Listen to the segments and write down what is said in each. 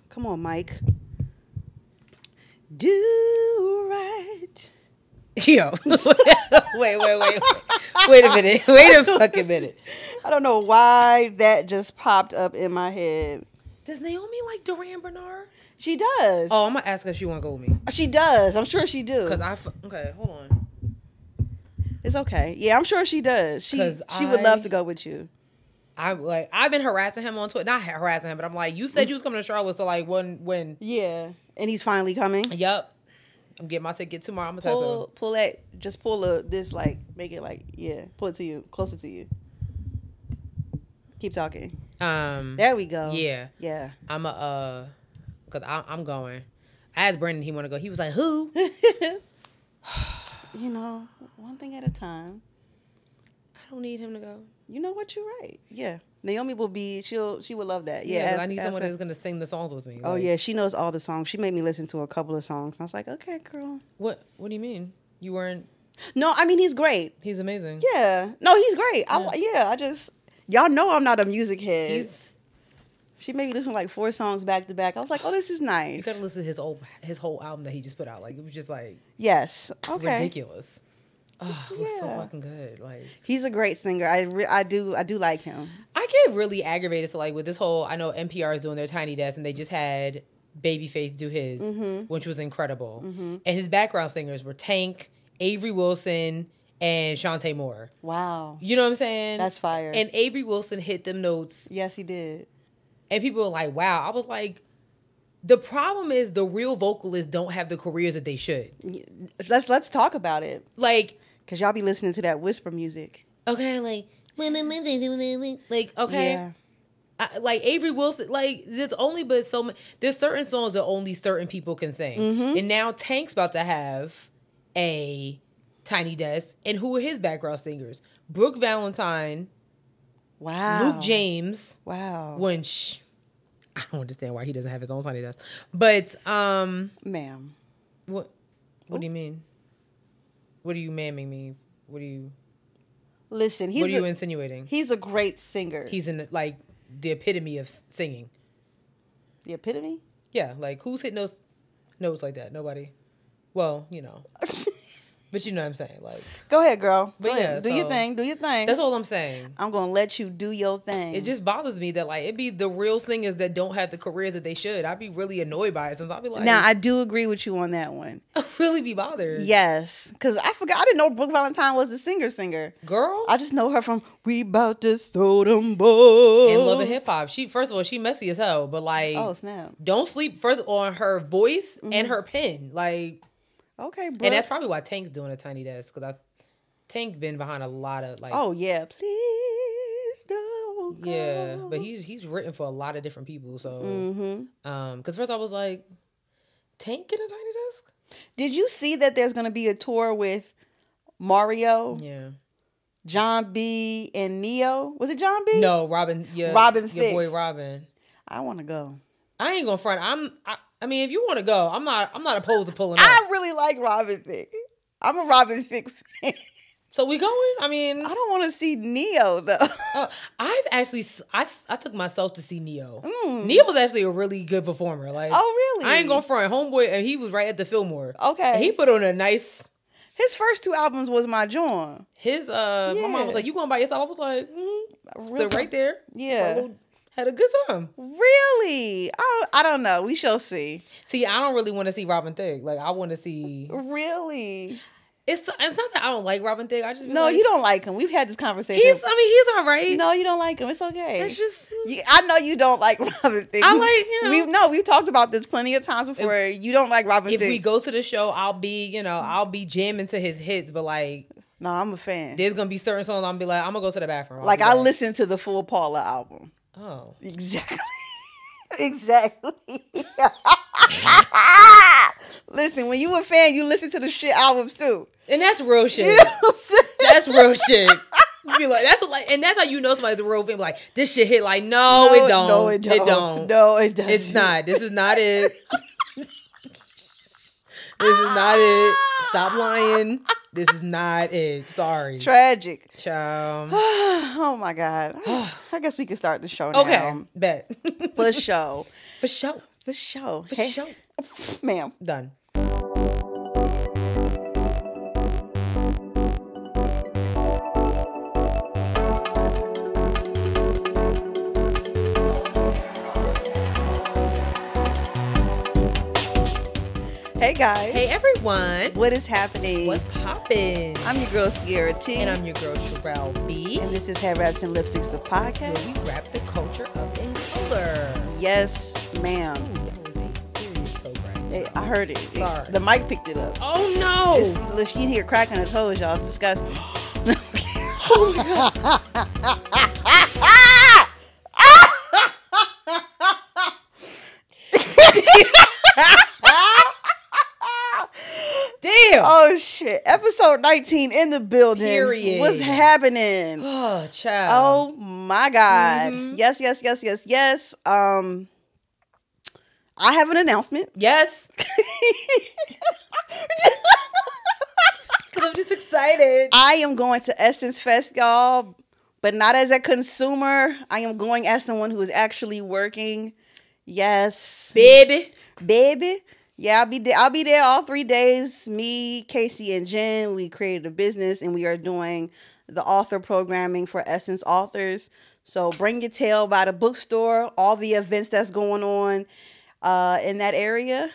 Come on, Mike. Do right. Yo. Wait a minute. Wait a fucking minute. I don't know why that just popped up in my head. Does Naomi like Duran Bernard? She does. Oh, I'm gonna ask her if she wanna go with me. She does. I'm sure she do. Okay, hold on. It's okay. Yeah, I'm sure she does. She would love to go with you. I've been harassing him on Twitter. Not harassing him, but I'm like, you said you was coming to Charlotte, so like when Yeah. And he's finally coming. Yep. I'm getting my ticket tomorrow. I'm gonna tell him. Make it like, yeah, pull it to you, closer to you. Keep talking. There we go. Yeah. Yeah. Cause I'm going. I asked Brandon he want to go. He was like, who? You know, one thing at a time. I don't need him to go. You know what? You're right. Yeah. Naomi will be, she would love that. Yeah, because I need someone that's going to sing the songs with me. Oh, yeah. She knows all the songs. She made me listen to a couple of songs. I was like, okay, girl. What do you mean? You weren't? No, I mean, he's great. He's amazing. Yeah. No, he's great. Y'all know I'm not a music head. She made me listen to like 4 songs back to back. I was like, oh, this is nice. You got to listen to his whole album that he just put out. Like, it was just like... Yes. Okay. Ridiculous. Oh, it was so fucking good. Like, he's a great singer. I do like him. I get really aggravated. So like with this whole, I know NPR is doing their Tiny Desk, and they just had Babyface do his, which was incredible. And his background singers were Tank, Avery Wilson, and Shantae Moore. Wow. You know what I'm saying? That's fire. And Avery Wilson hit them notes. Yes, he did. And people were like, wow. I was like, the problem is the real vocalists don't have the careers that they should. Let's talk about it. Like, because y'all be listening to that whisper music. Okay, like okay. Yeah. Like Avery Wilson, like there's certain songs that only certain people can sing. And now Tank's about to have a Tiny Desk. And who are his background singers? Brooke Valentine. Wow. Luke James. Wow. I don't understand why he doesn't have his own Tiny Desk. But ma'am. What do you mean? What are you mamming me? What are you insinuating? He's a great singer. He's in like the epitome of singing. The epitome? Yeah, like who's hitting those notes like that? Nobody. Well, you know. But you know what I'm saying, like. Go ahead, girl. But Go ahead. Do your thing. Do your thing. That's all I'm saying. I'm gonna let you do your thing. It just bothers me that like it be the real singers that don't have the careers that they should. I'd be really annoyed by it. Sometimes I'd be like. Now I do agree with you on that one. I really be bothered. Yes, because I forgot. I didn't know Brooke Valentine was the singer. Girl, I just know her from "We Bout to Throw Them Balls" and Love and Hip Hop. She first of all she messy as hell, but like oh snap, don't sleep first on her voice and her pen, like. Okay, bro. And that's probably why Tank's doing a Tiny Desk, because Tank been behind a lot of like. Oh yeah, please don't go. Yeah, but he's written for a lot of different people, so because first I was like, Tank get a Tiny Desk. Did you see that there's gonna be a tour with Mario? Yeah. John B and Neo. Was it John B? No, Robin. Yeah, Robin. Your boy Robin. I want to go. I ain't gonna front. I mean, if you want to go, I'm not opposed to pulling up. I really like Robin Thicke. I'm a Robin Thicke fan. So we going? I mean, I don't want to see Neo though. I've actually I took myself to see Neo. Neo was actually a really good performer. Like, oh really? I ain't gonna front. Homeboy, and he was right at the Fillmore. Okay, and he put on a nice. His first 2 albums was my joint. My mom was like, "You going by yourself?" I was like, "Stood right there." Yeah. Had a good time. Really? I don't know. We shall see. See, I don't really want to see Robin Thicke. Like, I want to see. Really? It's not that I don't like Robin Thicke. I just no, you don't like him. We've had this conversation. He's all right. No, you don't like him. It's okay. It's just I know you don't like Robin Thicke. I like we've talked about this plenty of times before. You don't like Robin Thicke. If we go to the show, I'll be jamming to his hits, but like. No, I'm a fan. There's gonna be certain songs I'm gonna be like, I'm gonna go to the bathroom. Like I listened to the full Paula album. Oh. Exactly. Exactly. Listen, when you a fan, you listen to the shit albums too. And that's real shit. You know what I'm saying? That's real shit. You be like, and that's how you know somebody's a real fan. Like, this shit hit like, no, it don't. No, it don't. It don't. No, it doesn't. It's not. This is not it. This is not it. Stop lying. This is not it. Sorry. Tragic. Child. Oh my God. I guess we can start the show now. Okay. Bet. For sure. For sure. For sure. For sure. Ma'am. Done. Hey guys. Hey everyone. What is happening? What's poppin'? I'm your girl Sierra T. And I'm your girl Sherelle B. And this is Headwraps and Lipsticks, the podcast. Where we wrap the culture up in color. Yes, ma'am. Ooh, that was a serious toe grind. I heard it. Sorry. The mic picked it up. Oh no! She didn't hear cracking his toes, y'all. It's disgusting. Oh my god. Damn. Oh shit. Episode 19 in the building. Period. What's happening? Oh, child. Oh my God. Mm-hmm. Yes. I have an announcement. Yes. I'm just excited. I am going to Essence Fest, y'all, but not as a consumer. I am going as someone who is actually working. Yes. Baby. Yeah, I'll be there all 3 days. Me, Casey, and Jen, we created a business and we are doing the author programming for Essence authors. So bring your tail by the bookstore, all the events that's going on in that area.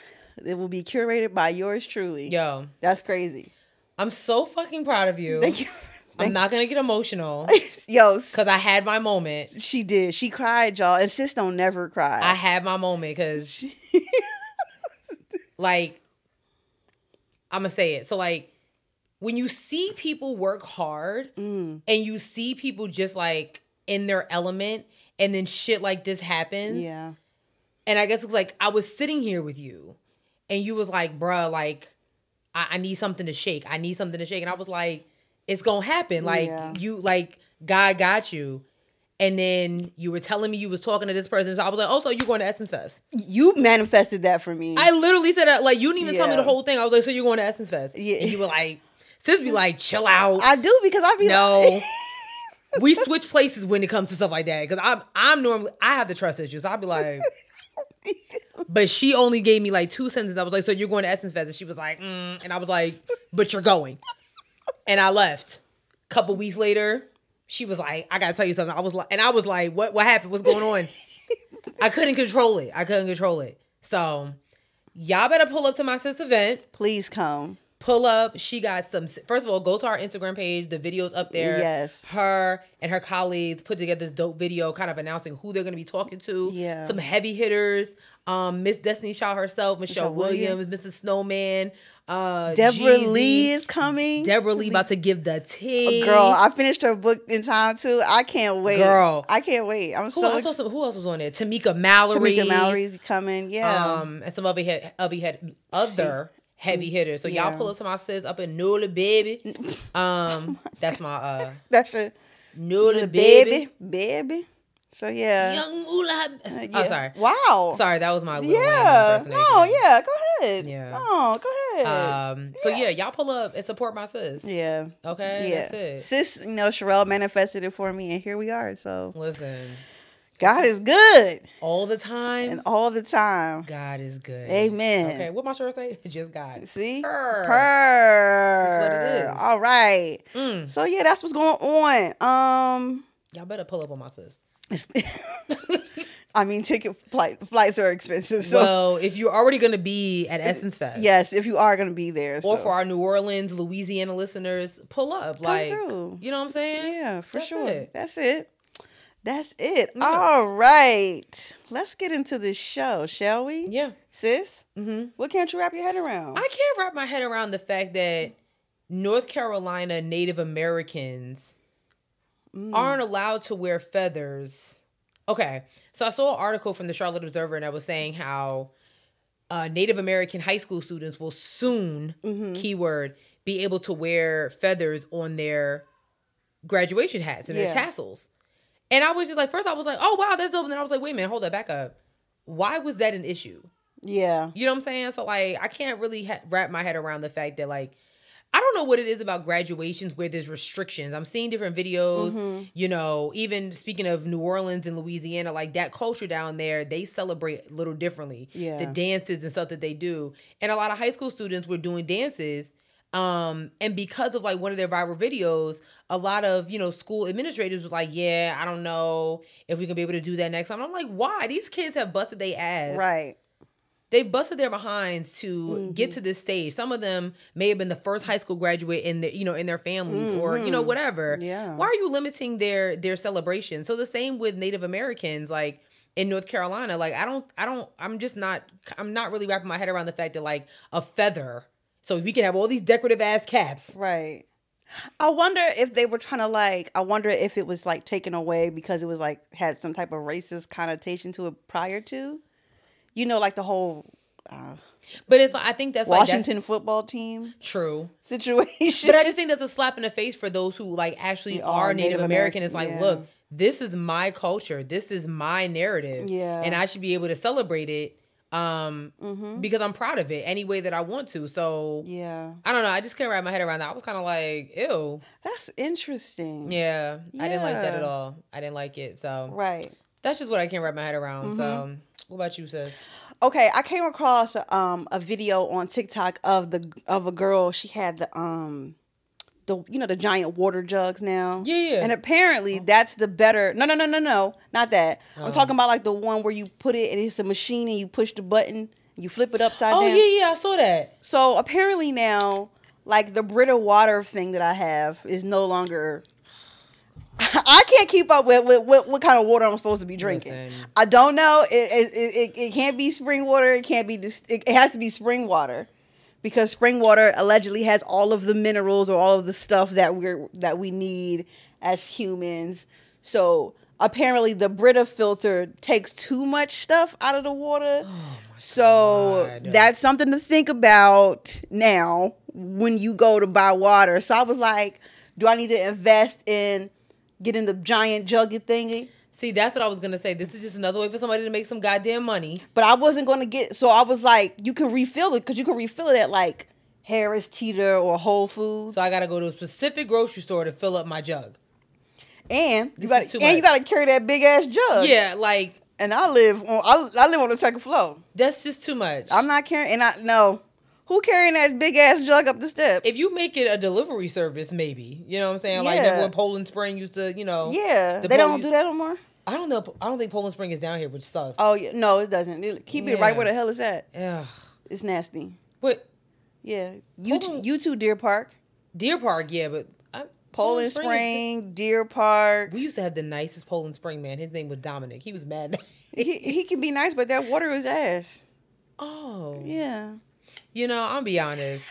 It will be curated by yours truly. Yo. That's crazy. I'm so fucking proud of you. Thank you. I'm not going to get emotional. Yo. Because I had my moment. She did. She cried, y'all. And sis don't never cry. I had my moment because... Like, I'm going to say it. So, like, when you see people work hard and you see people just, like, in their element and then shit like this happens. Yeah. And I guess it's like, I was sitting here with you and you was like, bruh, like, I need something to shake. And I was like, it's going to happen. Like, you, like, God got you. And then you were telling me you was talking to this person. So I was like, oh, so you going to Essence Fest? You manifested that for me. I literally said that. Like, you didn't even tell me the whole thing. I was like, so you're going to Essence Fest? Yeah. And you were like, sis be like, chill out. I do because I be like... We switch places when it comes to stuff like that. Because I'm normally... I have the trust issues. So I'll be like... But she only gave me like 2 sentences. I was like, so you're going to Essence Fest? And she was like, And I was like, but you're going. And I left. Couple weeks later... She was like, I gotta tell you something. I was like, what happened? What's going on? I couldn't control it. So y'all better pull up to my sis event. Please come. Pull up. She got some, first of all, go to our Instagram page. The video's up there. Yes. Her and her colleagues put together this dope video kind of announcing who they're going to be talking to. Yeah. Some heavy hitters. Miss Destiny Child herself, Michelle Williams, Mrs. Snowman. Deborah Jeezy. Lee is coming. Deborah Lee about to give the tea. Girl, I finished her book in time too. I can't wait. Girl. I can't wait. Who else was on there? Tamika Mallory's coming. Yeah. And some other heavy hitters. So y'all pull up to my sis up in Nola, baby. That's my that's your Nola, baby. So yeah. Young Moolah. Oh, sorry. Wow. Sorry, that was my little impersonation. No, yeah, go ahead. Yeah. Oh, go ahead. So yeah, y'all pull up and support my sis. Yeah. Okay. Yeah. That's it. Sis, Sherelle manifested it for me, and here we are. So listen. God is good. All the time. And all the time. God is good. Amen. Okay, what my shirt say? Just God. See? Purr. This is what it is. All right. So yeah, that's what's going on. Y'all better pull up on my sis. I mean, flights are expensive. So. Well, if you're already going to be at Essence Fest. Yes, if you are going to be there. Or for our New Orleans, Louisiana listeners, pull up. Come through. You know what I'm saying? Yeah, for sure. That's it. Yeah. All right. Let's get into this show, shall we? Yeah. Sis, what can't you wrap your head around? I can't wrap my head around the fact that North Carolina Native Americans aren't allowed to wear feathers. Okay, so I saw an article from the Charlotte Observer and I was saying how Native American high school students will soon, keyword, be able to wear feathers on their graduation hats and their tassels. And I was just like, first I was like, oh, wow, that's dope. And then I was like, wait a minute, hold that back up. Why was that an issue? Yeah. You know what I'm saying? So, like, I can't really wrap my head around the fact that, like, I don't know what it is about graduations where there's restrictions. I'm seeing different videos, even speaking of New Orleans and Louisiana, like that culture down there, they celebrate a little differently. Yeah. The dances and stuff that they do. And a lot of high school students were doing dances. And because of like one of their viral videos, a lot of, school administrators was like, yeah, I don't know if we can be able to do that next time. I'm like, why? These kids have busted their ass. Right. They busted their behinds to get to this stage. Some of them may have been the first high school graduate in the, in their families or, whatever. Yeah. Why are you limiting their celebration? So the same with Native Americans, like in North Carolina, like I'm not really wrapping my head around the fact that like a feather, so we can have all these decorative ass caps. Right. I wonder if they were trying to I wonder if it was like taken away because it was like had some type of racist connotation to it prior to. Like the whole but it's I think that's Washington football team true situation. But I just think that's a slap in the face for those who like actually are Native American. It's like, look, this is my culture. This is my narrative. Yeah. And I should be able to celebrate it because I'm proud of it any way that I want to. So yeah. I don't know. I just can't wrap my head around that. I was kind of like, ew. That's interesting. Yeah. I didn't like that at all. I didn't like it. So right. That's just what I can't wrap my head around. So what about you, sis? Okay, I came across a video on TikTok of a girl. She had the giant water jugs now. Yeah. And apparently that's the better. No, not that. I'm talking about like the one where you put it and it's a machine and you push the button, you flip it upside down. Oh yeah, I saw that. So apparently now, like the Brita water thing that I have is no longer. I can't keep up with what kind of water I'm supposed to be drinking. Listen. I don't know. It can't be spring water. It can't be. It has to be spring water, because spring water allegedly has all of the minerals or all of the stuff that we need as humans. So apparently the Brita filter takes too much stuff out of the water. Oh so God. That's something to think about now when you go to buy water. So I was like, do I need to invest in getting the giant juggy thingy? See, that's what I was going to say. This is just another way for somebody to make some goddamn money. But I wasn't going to get... So I was like, you can refill it, because you can refill it at like Harris Teeter or Whole Foods. So I got to go to a specific grocery store to fill up my jug. And you got to carry that big ass jug. Yeah, like... And I live on the second floor. That's just too much. I'm not carrying... No. Who carrying that big ass jug up the steps? If you make it a delivery service, maybe. You know what I'm saying? Yeah. Like when Poland Spring used to, Yeah. They don't do that no more? I don't know. I don't think Poland Spring is down here, which sucks. Oh, yeah. No, it doesn't. Keep it right where the hell it's at. Yeah. It's nasty. But. Yeah. You too, Deer Park. Deer Park, yeah, but. Poland Spring, Deer Park. We used to have the nicest Poland Spring, man. His name was Dominic. He was mad. he can be nice, but that water is ass. Oh. Yeah. I'll be honest.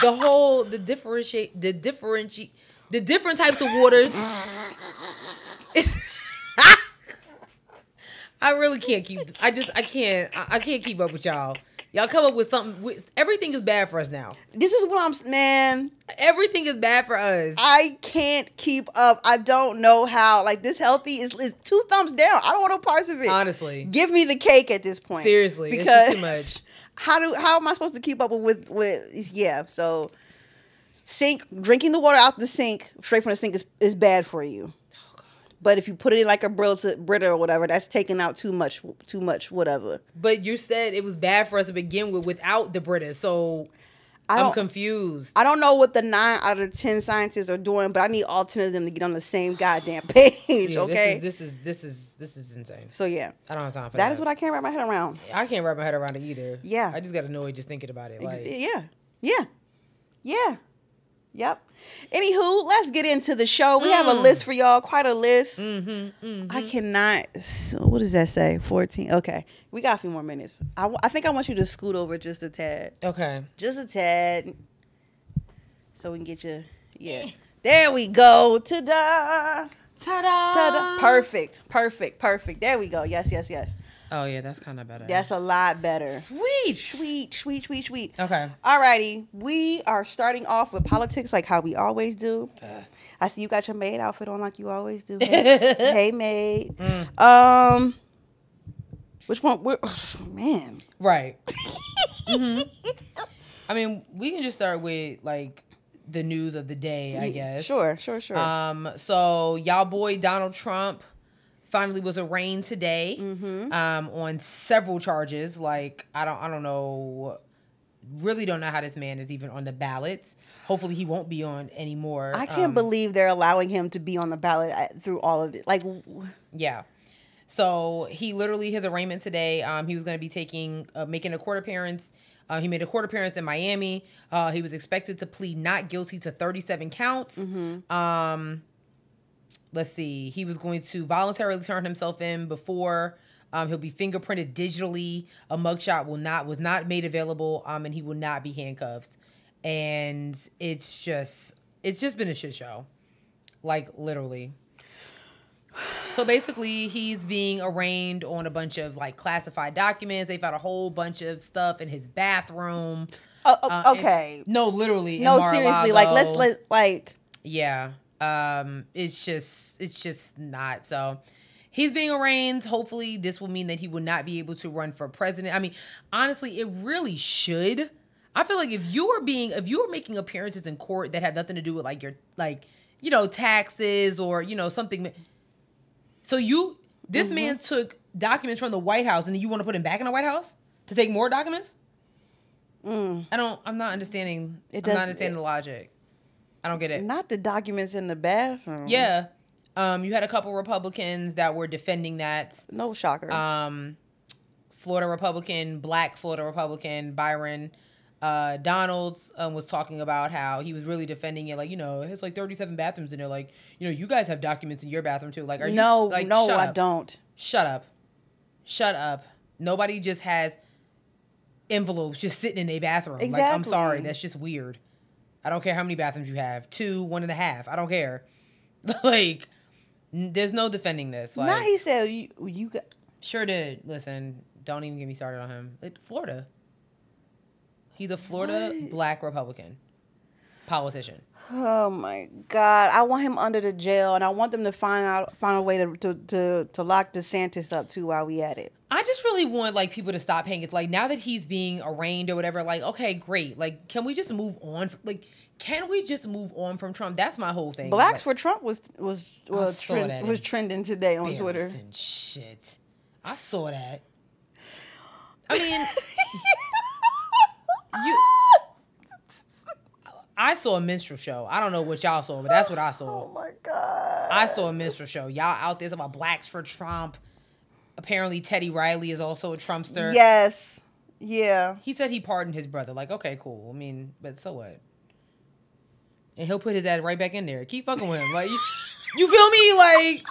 the different types of waters. I really can't keep. I can't keep up with y'all. Y'all come up with something. Everything is bad for us now. This is what man. Everything is bad for us. I can't keep up. I don't know how. Like, this healthy is 2 thumbs down. I don't want no parts of it. Honestly, give me the cake at this point. Seriously, because it's just too much. How am I supposed to keep up with so drinking the water out the sink straight from the sink is bad for you. Oh God. But if you put it in like a Brita or whatever, that's taking out too much whatever. But you said it was bad for us to begin with without the Brita, so I'm confused. I don't know what the 9 out of 10 scientists are doing, but I need all 10 of them to get on the same goddamn page. Yeah, okay, this is insane. So yeah, I don't have time for that. That is what I can't wrap my head around. I can't wrap my head around it either. Yeah, I just got annoyed just thinking about it. Like, Yep. Anywho, let's get into the show. We have a list for y'all, quite a list. I cannot. What does that say? 14. Okay, we got a few more minutes. I think I want you to scoot over just a tad. Okay. Just a tad, so we can get you. Yeah. There we go. Ta-da! Ta-da! Ta-da! Perfect. There we go. Yes. Oh, yeah, that's kind of better. That's a lot better. Sweet. Okay. Alrighty. We are starting off with politics like how we always do. I see you got your maid outfit on like you always do. Hey maid. Which one? Man. Right. I mean, we can just start with like the news of the day, I guess. Sure. So y'all boy Donald Trump finally was arraigned today on several charges. Like I don't know, really don't know how this man is even on the ballots. Hopefully he won't be on anymore. I can't believe they're allowing him to be on the ballot through all of it. Like, yeah. So he literally, his arraignment today, he was going to be making a court appearance. He made a court appearance in Miami. He was expected to plead not guilty to 37 counts. Let's see. He was going to voluntarily turn himself in before. He'll be fingerprinted digitally. A mugshot was not made available, and he will not be handcuffed. And it's just been a shit show, like literally. So basically, he's being arraigned on a bunch of like classified documents. They found a whole bunch of stuff in his bathroom. Okay. No, literally. No, seriously. Like, let's like. Yeah. It's just not. So he's being arraigned. Hopefully, this will mean that he will not be able to run for president. I mean, honestly, it really should. I feel like if you were making appearances in court that had nothing to do with like your taxes or something. So this man took documents from the White House, and then you want to put him back in the White House to take more documents? I'm not understanding. I'm not understanding the logic. I don't get it. Not the documents in the bathroom. Yeah. You had a couple Republicans that were defending that. No shocker. Black Florida Republican, Byron Donalds was talking about how he was really defending it, like, it's like 37 bathrooms in there, like, you guys have documents in your bathroom too, like, are you like, no, I don't. Shut up. Nobody just has envelopes just sitting in a bathroom. Exactly. Like, I'm sorry, that's just weird. I don't care how many bathrooms you have, 2, 1.5, I don't care. Like, there's no defending this. Like, now he said you got. Sure did. Listen, don't even get me started on him. Florida. He's a Florida black Republican politician. Oh my God! I want him under the jail, and I want them to find a way to lock DeSantis up too while we at it. I just really want like people to stop paying it. Like now that he's being arraigned or whatever, like okay, great. Like can we just move on? Can we just move on from Trump? That's my whole thing. Blacks for Trump was trending today on Twitter. Shit, I saw that. I mean. I saw a minstrel show. I don't know what y'all saw, but that's what I saw. Oh my God. I saw a minstrel show. Y'all out there talking about blacks for Trump. Apparently Teddy Riley is also a Trumpster. Yes. Yeah. He said he pardoned his brother. Like, okay, cool. I mean, but so what? And he'll put his ass right back in there. Keep fucking with him. Like, you feel me? Like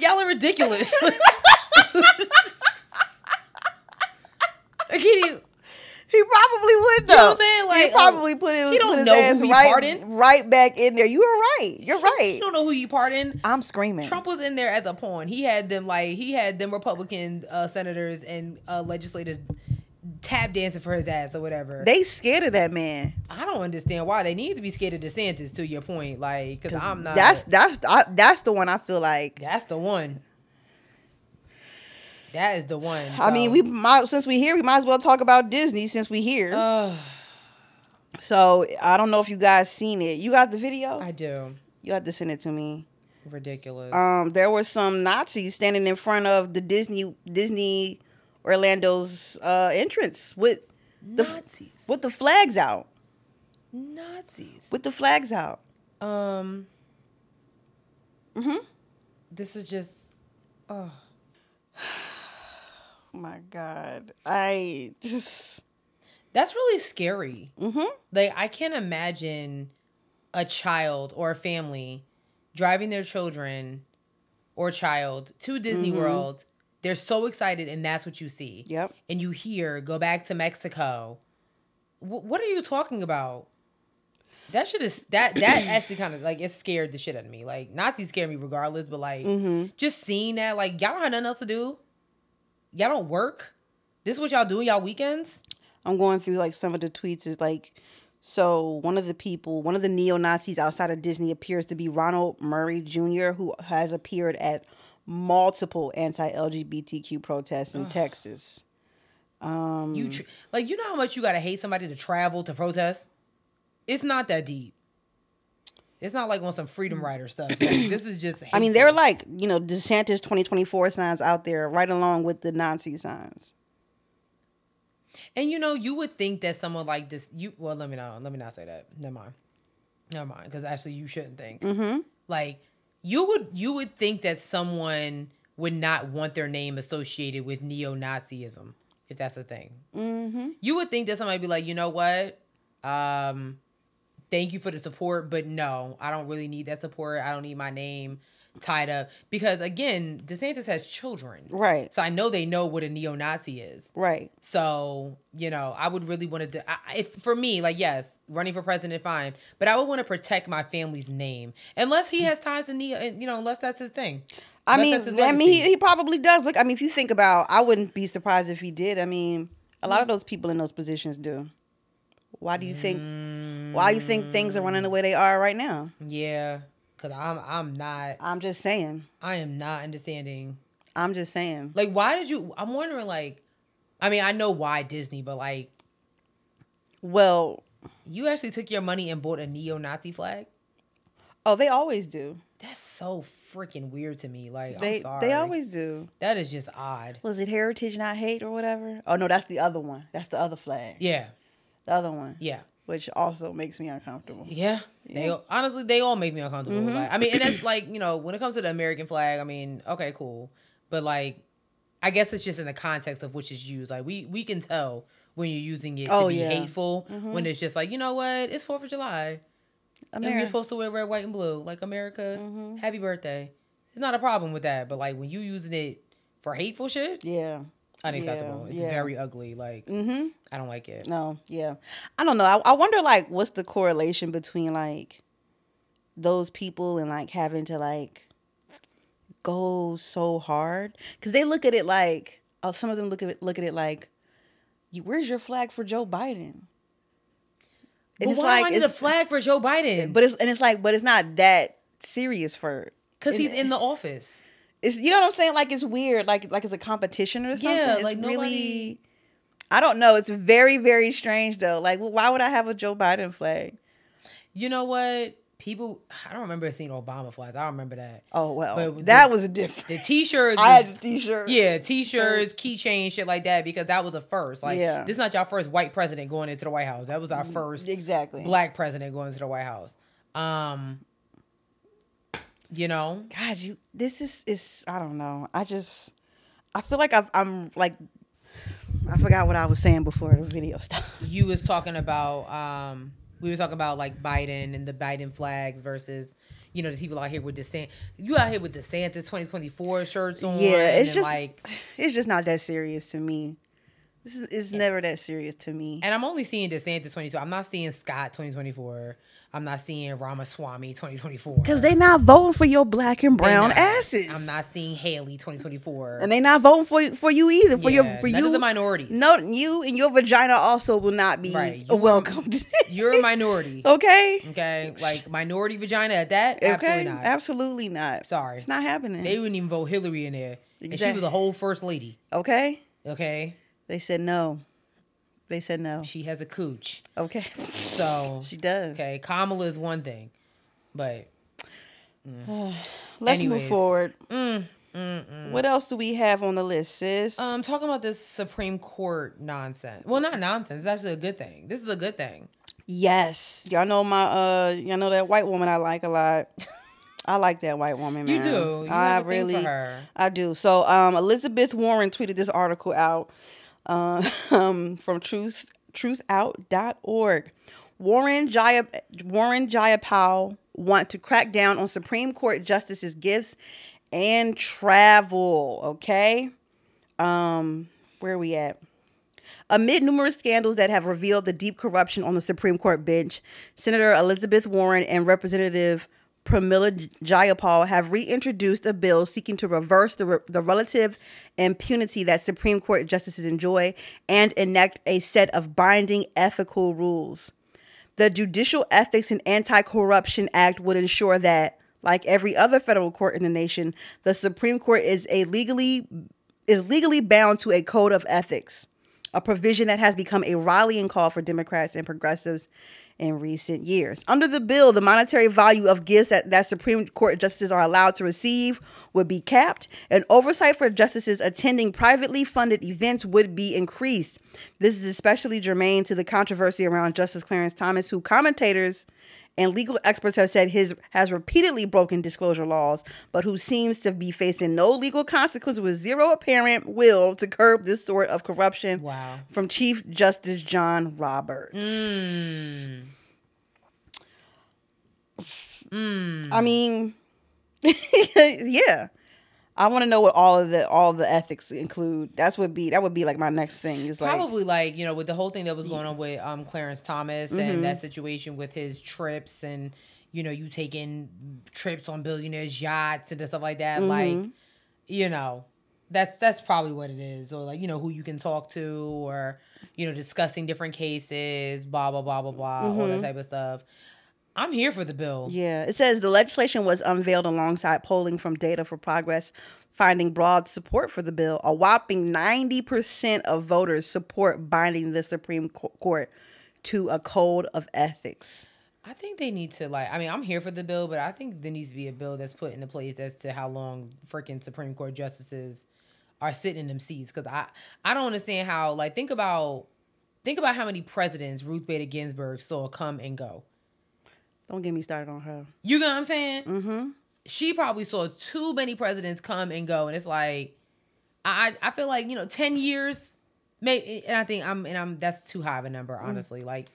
y'all are ridiculous. He probably would though. You know what I'm saying? Like, he probably put his ass right back in there. You were right. You're right. You don't know who you pardoned. I'm screaming. Trump was in there as a pawn. He had them Republican senators and legislators tap dancing for his ass or whatever. They scared of that man. I don't understand why they need to be scared of DeSantis. To your point, like, because I'm not. That's the one I feel like. That's the one. That is the one. So. I mean, since we here, we might as well talk about Disney since we here. So I don't know if you guys seen it. You got the video? I do. You have to send it to me. Ridiculous. There were some Nazis standing in front of the Disney Orlando's entrance with Nazis with the flags out. Nazis with the flags out. This is just. Oh. My God. That's really scary. Like, I can't imagine a child or a family driving their children or child to Disney World. They're so excited, and that's what you see. Yep. And you hear, go back to Mexico. What are you talking about? That shit is that actually kind of like it scared the shit out of me. Like Nazis scare me regardless, but like just seeing that, like y'all don't have nothing else to do. Y'all don't work. This is what y'all do in y'all weekends. I'm going through like some of the tweets is like, so one of the neo-Nazis outside of Disney appears to be Ronald Murray Jr., who has appeared at multiple anti-LGBTQ protests in Texas. You know how much you gotta hate somebody to travel to protest? It's not that deep. It's not like on some Freedom Rider stuff. Like, this is just hateful. I mean, there are like, DeSantis 2024 signs out there right along with the Nazi signs. And you would think that someone like this, let me not say that. Never mind. Because actually you shouldn't think. Mm-hmm. Like, you would think that someone would not want their name associated with neo-Nazism, if that's a thing. Mm-hmm. You would think that somebody would be like, you know what? Thank you for the support, but no, I don't really need that support. I don't need my name tied up. Because, again, DeSantis has children. Right. So I know they know what a neo-Nazi is. Right. So, I would really want to for me, like, yes, running for president, fine. But I would want to protect my family's name. Unless he has ties to unless that's his thing. I mean, he probably does. Look, I mean, if you think about, I wouldn't be surprised if he did. I mean, a lot of those people in those positions do. Why do you think things are running the way they are right now? Yeah, because I'm not. I'm just saying. I am not understanding. I'm just saying. Like, why did you? I'm wondering. Like, I mean, I know why Disney, but like, well, you actually took your money and bought a neo-Nazi flag. Oh, they always do. That's so freaking weird to me. Like, I'm sorry. They always do. That is just odd. Was it heritage, not hate, or whatever? Oh no, that's the other one. That's the other flag. Yeah. The other one. Yeah. Which also makes me uncomfortable. Yeah. Honestly, they all make me uncomfortable. Mm-hmm. Like, I mean, and that's like, when it comes to the American flag, I mean, okay, cool. But like, I guess it's just in the context of which is used. Like, we can tell when you're using it to be hateful, when it's just like, you know what? It's 4th of July. And you're supposed to wear red, white, and blue. Like, America, happy birthday. It's not a problem with that. But like, when you using it for hateful shit, unacceptable. It's very ugly. Like, I don't like it. No, yeah. I don't know. I wonder, like, what's the correlation between, like, those people and, like, having to, like, go so hard? Because they look at it like, some of them look at it like, where's your flag for Joe Biden? And it's why do I need a flag for Joe Biden? But it's not that serious for... Because he's in the office. It's, you know what I'm saying? Like, it's weird. Like it's a competition or something. Yeah, it's like really, nobody... I don't know. It's very, very strange, though. Like, why would I have a Joe Biden flag? You know what? People... I don't remember seeing Obama flags. I don't remember that. Oh, well. But that was a different... The T-shirts... I had the T-shirt. Yeah, T-shirts, keychains, shit like that, because that was a first. Like, this is not your first white president going into the White House. That was our first black president going into the White House. God, this is I don't know. I feel like I'm like, I forgot what I was saying before the video stopped. You was talking about, we were talking about like Biden and the Biden flags versus, the people out here with DeSantis. You out here with DeSantis 2024 shirts on. Yeah, it's just not that serious to me. It's never that serious to me. And I'm only seeing DeSantis 2024. I'm not seeing Scott 2024. I'm not seeing Ramaswamy 2024. Because they not voting for your black and brown asses. I'm not seeing Haley 2024. And they not voting for you either. For none you, of the minorities. No, you and your vagina also will not be welcomed. You're a minority. Okay. Like minority vagina at that? Okay. Absolutely not. Absolutely not. Sorry. It's not happening. They wouldn't even vote Hillary in there. Exactly. And she was a whole first lady. Okay. They said no. She has a cooch. Okay. So she does. Okay. Kamala is one thing. But let's move forward. What else do we have on the list, sis? Talking about this Supreme Court nonsense. Well, not nonsense. It's actually a good thing. This is a good thing. Yes. Y'all know that white woman I like a lot. I like that white woman, man. You do. You have a thing for her. I do. So Elizabeth Warren tweeted this article out from truthout.org. Warren Jayapal want to crack down on Supreme Court justices' gifts and travel. Okay. Where are we at? Amid numerous scandals that have revealed the deep corruption on the Supreme Court bench, Senator Elizabeth Warren and Representative Pramila Jayapal have reintroduced a bill seeking to reverse the relative impunity that Supreme Court justices enjoy and enact a set of binding ethical rules. The Judicial Ethics and Anti-Corruption Act would ensure that, like every other federal court in the nation, the Supreme Court is legally bound to a code of ethics. a provision that has become a rallying call for Democrats and progressives in recent years. Under the bill, the monetary value of gifts that Supreme Court justices are allowed to receive would be capped, and oversight for justices attending privately funded events would be increased. This is especially germane to the controversy around Justice Clarence Thomas, who commentators and legal experts have said has repeatedly broken disclosure laws, but who seems to be facing no legal consequence with zero apparent will to curb this sort of corruption. Wow. From Chief Justice John Roberts. I mean, yeah. I want to know what all the ethics include. That would be like my next thing. Is probably like, you know, with the whole thing that was going on with Clarence Thomas and that situation with his trips and, you know, you taking trips on billionaires' yachts and stuff like that. Like, you know, that's probably what it is. Or like, you know, who you can talk to, or, you know, discussing different cases, blah blah blah blah blah, all that type of stuff. I'm here for the bill. Yeah. It says the legislation was unveiled alongside polling from Data for Progress, finding broad support for the bill. A whopping 90% of voters support binding the Supreme Court to a code of ethics. I think they need to, like, I mean, I'm here for the bill, but I think there needs to be a bill that's put into place as to how long freaking Supreme Court justices are sitting in them seats. Because I don't understand how, like, think about how many presidents Ruth Bader Ginsburg saw come and go. Don't get me started on her. You know what I'm saying? She probably saw too many presidents come and go, and it's like, I feel like, you know, 10 years, maybe, and I think that's too high of a number, honestly. Like,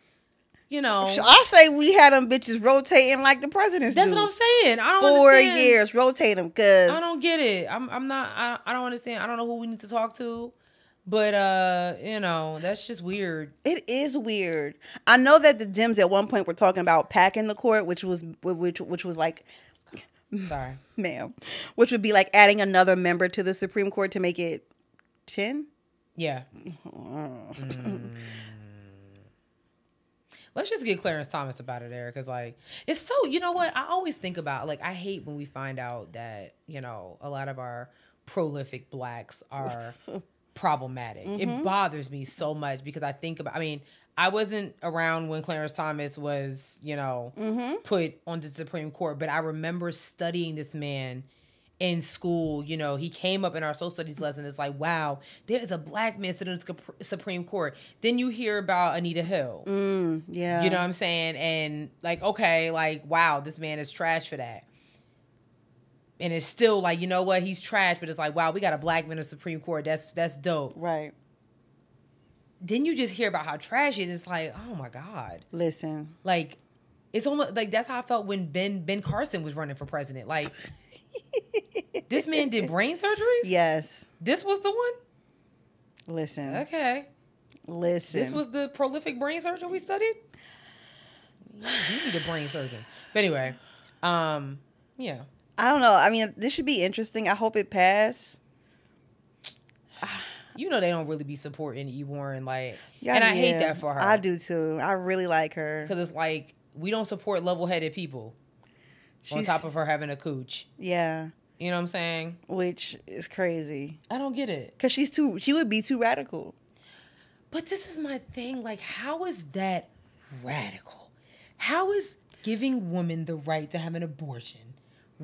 you know, I say we had them bitches rotating like the presidents. That's what I'm saying. I don't 4 understand. years rotate them, cause I don't get it. I'm not. I don't understand. I don't know who we need to talk to. But, you know, that's just weird. It is weird. I know that the Dems at one point were talking about packing the court, which was like, sorry, ma'am, which would be like adding another member to the Supreme Court to make it 10. Yeah. Let's just get Clarence Thomas about it there, because, like, it's so, you know what? I always think about, like, I hate when we find out that, you know, a lot of our prolific blacks are problematic. It bothers me so much, because I think about, I mean, I wasn't around when Clarence Thomas was, you know, put on the Supreme Court, but I remember studying this man in school. You know, he came up in our social studies lesson. It's like, wow, there is a black man sitting on the Supreme Court. Then you hear about Anita Hill. Yeah. You know what I'm saying? And like, okay, like, wow, this man is trash for that. And it's still like, you know what, he's trash, but it's like, wow, we got a black man in the Supreme Court. That's dope. Right. Then you just hear about how trash it is. It's like, oh my God. Listen. Like, it's almost like that's how I felt when Ben Carson was running for president. Like, this man did brain surgeries? Yes. This was the one? Listen. Okay. Listen. This was the prolific brain surgeon we studied? You need a brain surgeon. But anyway, yeah. I don't know. I mean, this should be interesting. I hope it passes. You know they don't really be supporting E. Warren, like, and I hate that for her. I do too. I really like her. Because it's like, we don't support level-headed people. On top of her having a cooch. Yeah. You know what I'm saying? Which is crazy. I don't get it. Because she would be too radical. But this is my thing. Like, how is that radical? How is giving women the right to have an abortion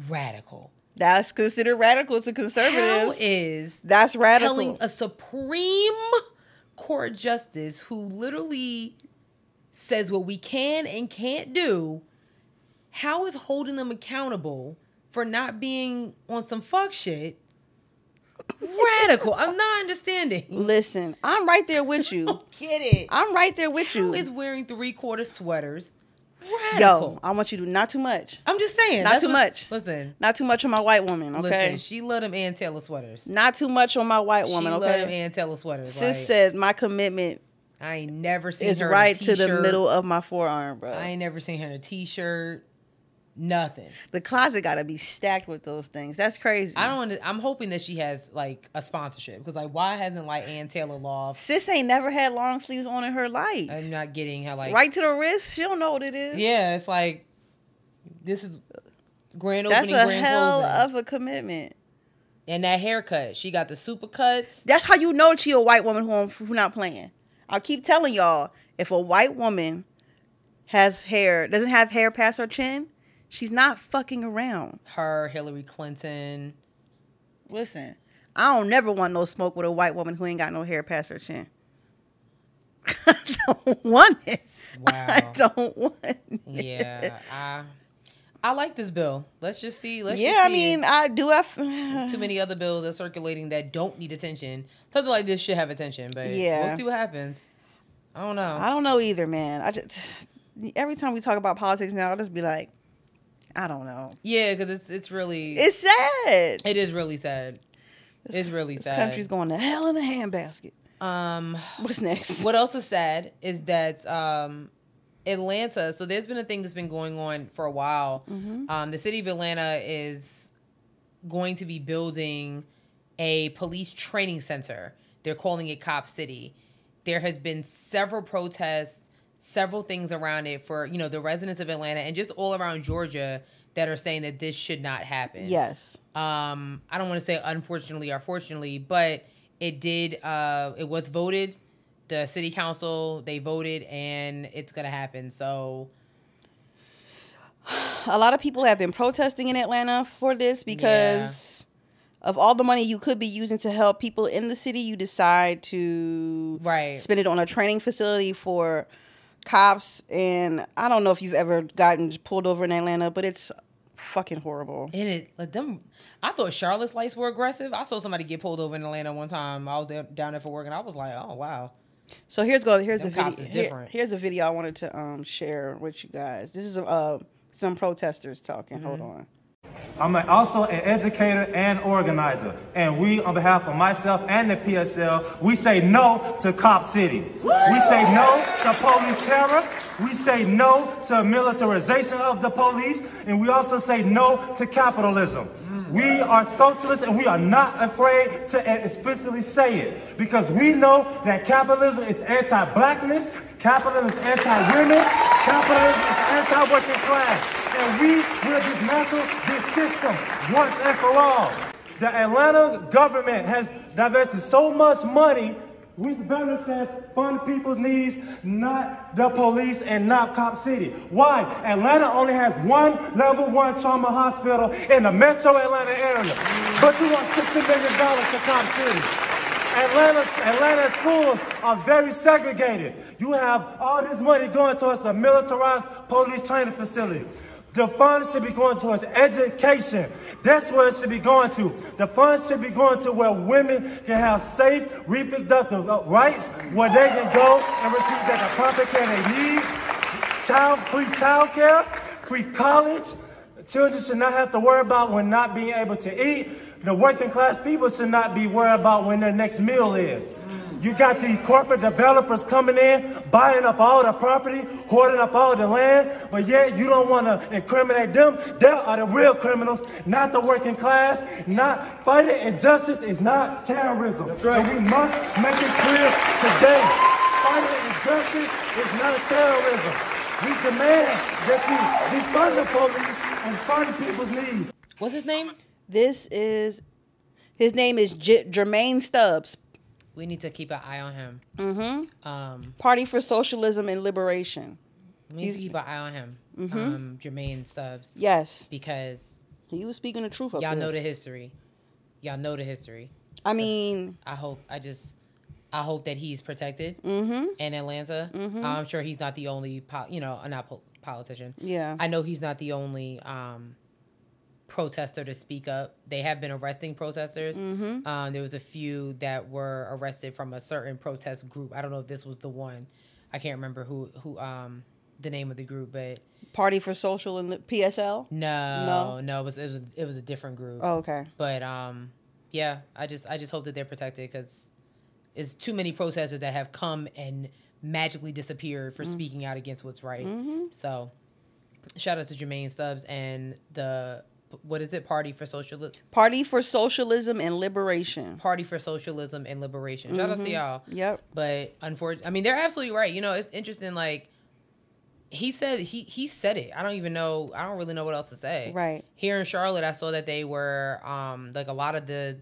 radical? That's considered radical to conservatives. How is that's radical? Telling a Supreme Court justice who literally says what we can and can't do, how is holding them accountable for not being on some fuck shit radical? I'm not understanding. Listen, I'm right there with you. Don't get it. I'm right there with you. How is wearing 3/4 sweaters radical? Yo, I want you to not too much. I'm just saying. Not too much. Listen. Not too much on my white woman, okay? Listen, she loved them Ann Taylor sweaters. Not too much on my white woman, okay? She loved them Ann Taylor sweaters. Sis like, said my commitment I ain't never seen is her right in a t-shirt. to the middle of my forearm, bro. I ain't never seen her in a t-shirt. Nothing. The closet got to be stacked with those things. That's crazy. I'm hoping that she has like a sponsorship, because like, why hasn't like Ann Taylor Loft? Sis ain't never had long sleeves on in her life. I'm not getting how like right to the wrist. She don't know what it is. Yeah, it's like, this is grand opening. That's a hell of a commitment. And that haircut. She got the super cuts. That's how you know she a white woman who not playing. I'll keep telling y'all, if a white woman doesn't have hair past her chin, she's not fucking around. Her, Hillary Clinton. Listen, I don't never want no smoke with a white woman who ain't got no hair past her chin. I don't want it. Wow. I don't want it. Yeah, I like this bill. Let's just see. I mean, I do have There's too many other bills that are circulating that don't need attention. Something like this should have attention, but we'll see what happens. I don't know. I don't know either, man. Every time we talk about politics now, I'll just be like, I don't know. Yeah, because it's sad. It is really sad. It's really sad. This country's going to hell in a handbasket. What's next? What else is sad is that Atlanta. So there's been a thing that's been going on for a while. Mm-hmm. The city of Atlanta is going to be building a police training center. They're calling it Cop City. There has been several protests, several things around it for, the residents of Atlanta and just all around Georgia that are saying that this should not happen. Yes. I don't want to say unfortunately or fortunately, but it did. It was voted. The city council, they voted, and it's going to happen. So a lot of people have been protesting in Atlanta for this because of all the money you could be using to help people in the city. You decide to spend it on a training facility for cops. And I don't know if you've ever gotten pulled over in Atlanta, but it's fucking horrible. And I thought Charlotte's lights were aggressive. I saw somebody get pulled over in Atlanta one time. I was down there for work, and I was like, oh, wow. So here's a video. Different. Here's a video I wanted to share with you guys. This is some protesters talking. Mm-hmm. Hold on. I'm also an educator and organizer. And we, on behalf of myself and the PSL, we say no to Cop City. We say no to police terror. We say no to militarization of the police. And we also say no to capitalism. We are socialists, and we are not afraid to explicitly say it, because we know that capitalism is anti-blackness, capitalism is anti-women, capitalism is anti-working class, and we will dismantle this system once and for all. The Atlanta government has divested so much money, which better says fund people's needs, not the police and not Cop City. Why? Atlanta only has one level 1 trauma hospital in the metro Atlanta area. But you want $60 million to Cop City. Atlanta schools are very segregated. You have all this money going towards a militarized police training facility. The funds should be going towards education. That's where it should be going to. The funds should be going to where women can have safe reproductive rights, where they can go and receive the proper care they need. Free child care, free college. Children should not have to worry about when not being able to eat. The working class people should not be worried about when their next meal is. You got the corporate developers coming in, buying up all the property, hoarding up all the land, but yet you don't want to incriminate them. They are the real criminals, not the working class. Not fighting injustice is not terrorism. That's right. And we must make it clear today. Fighting injustice is not terrorism. We demand that you defund the police and fund people's needs. What's his name? His name is Jermaine Stubbs. We need to keep an eye on him. Mm-hmm. Party for Socialism and Liberation. We need to keep an eye on him. Mm-hmm. Jermaine Stubbs. Yes. Because he was speaking the truth. Y'all know the history. I mean, I hope that he's protected in Atlanta. Mm-hmm. I'm sure he's not the only, politician. Yeah. I know he's not the only protester to speak up. They have been arresting protesters. Mm-hmm. There was a few that were arrested from a certain protest group. I don't know if this was the one. I can't remember who the name of the group, but Party for Social and PSL. No, it was a different group. Oh, okay. But yeah, I just hope that they're protected, because it's too many protesters that have come and magically disappeared for speaking out against what's right. Mm-hmm. So shout out to Jermaine Stubbs and the. What is it? Party for Socialism and Liberation. Party for Socialism and Liberation. Shout out to y'all. Yep. But unfortunately, I mean, they're absolutely right. It's interesting. Like, he said he said it. I don't even know. I don't really know what else to say. Right. Here in Charlotte, I saw that they were like a lot of the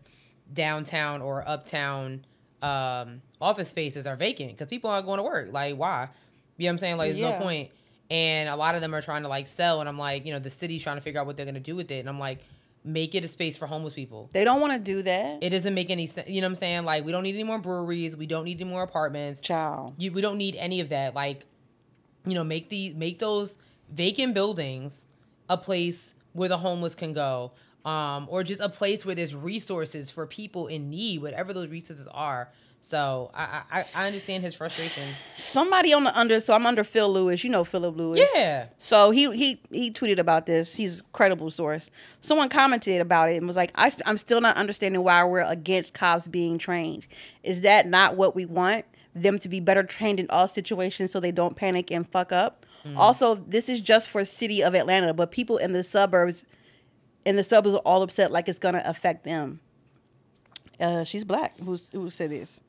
downtown or uptown office spaces are vacant because people aren't going to work. Like, why? You know what I'm saying? Like, there's no point. And a lot of them are trying to like sell. And I'm like, the city's trying to figure out what they're going to do with it. And I'm like, make it a space for homeless people. They don't want to do that. It doesn't make any sense. You know what I'm saying? Like, we don't need any more breweries. We don't need any more apartments. Child. We don't need any of that. Like, make those vacant buildings a place where the homeless can go, or just a place where there's resources for people in need, whatever those resources are. So I understand his frustration. Somebody on the so I'm under Phil Lewis. You know Philip Lewis. Yeah. So he tweeted about this. He's a credible source. Someone commented about it and was like, I'm still not understanding why we're against cops being trained. Is that not what we want? Them to be better trained in all situations so they don't panic and fuck up. Also, this is just for city of Atlanta, but people in the suburbs are all upset like it's gonna affect them. She's black. Who said this?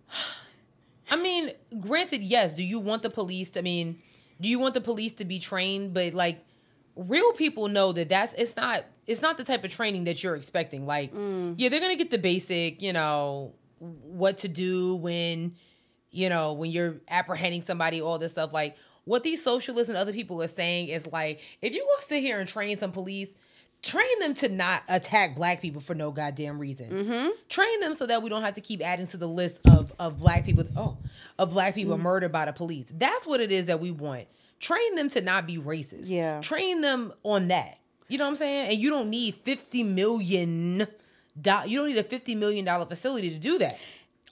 I mean, granted, yes. Do you want the police to be trained? But like, real people know that it's not the type of training that you're expecting. Like, yeah, they're gonna get the basic, what to do when you're apprehending somebody, all this stuff. Like, what these socialists and other people are saying is like, if you go sit here and train some police, train them to not attack black people for no goddamn reason. Train them so that we don't have to keep adding to the list of black people. Murdered by the police. That's what it is that we want. Train them to not be racist. Yeah. Train them on that. You know what I'm saying? And you don't need $50 million. You don't need a $50 million facility to do that.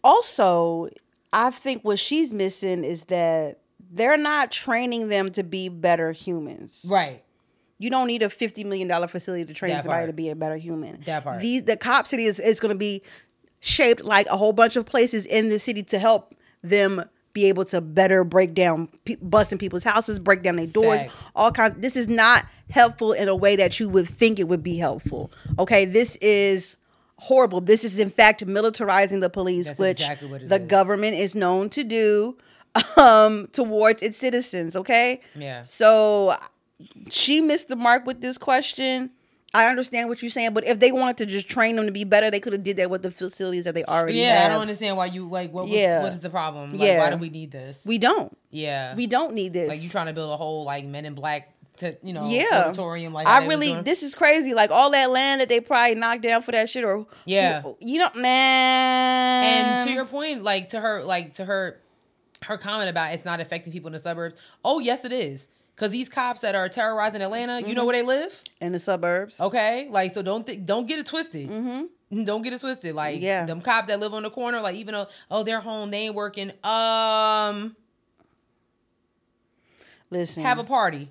Also, I think what she's missing is that they're not training them to be better humans. Right. You don't need a $50 million facility to train somebody to be a better human. That part. The cop city is going to be shaped like a whole bunch of places in the city to help them be able to better break down, busting people's houses, break down their doors, all kinds. This is not helpful in a way that you would think it would be helpful. Okay, this is horrible. This is in fact militarizing the police, which exactly the government is known to do towards its citizens. Okay. Yeah. So she missed the mark with this question. I understand what you're saying, but if they wanted to just train them to be better, they could have did that with the facilities that they already have. Yeah, I don't understand why you like. What is the problem? Like, why do we need this? We don't. Yeah, we don't need this. Like, you trying to build a whole like Men in Black, auditorium. Like, this is crazy. Like, all that land that they probably knocked down for that shit, or man. And to your point, like to her comment about it's not affecting people in the suburbs. Oh yes, it is. Because these cops that are terrorizing Atlanta, you know where they live? In the suburbs. Okay? Like, so don't get it twisted. Don't get it twisted. Like, them cops that live on the corner, like, even though, they're home, they ain't working. Listen. Have a party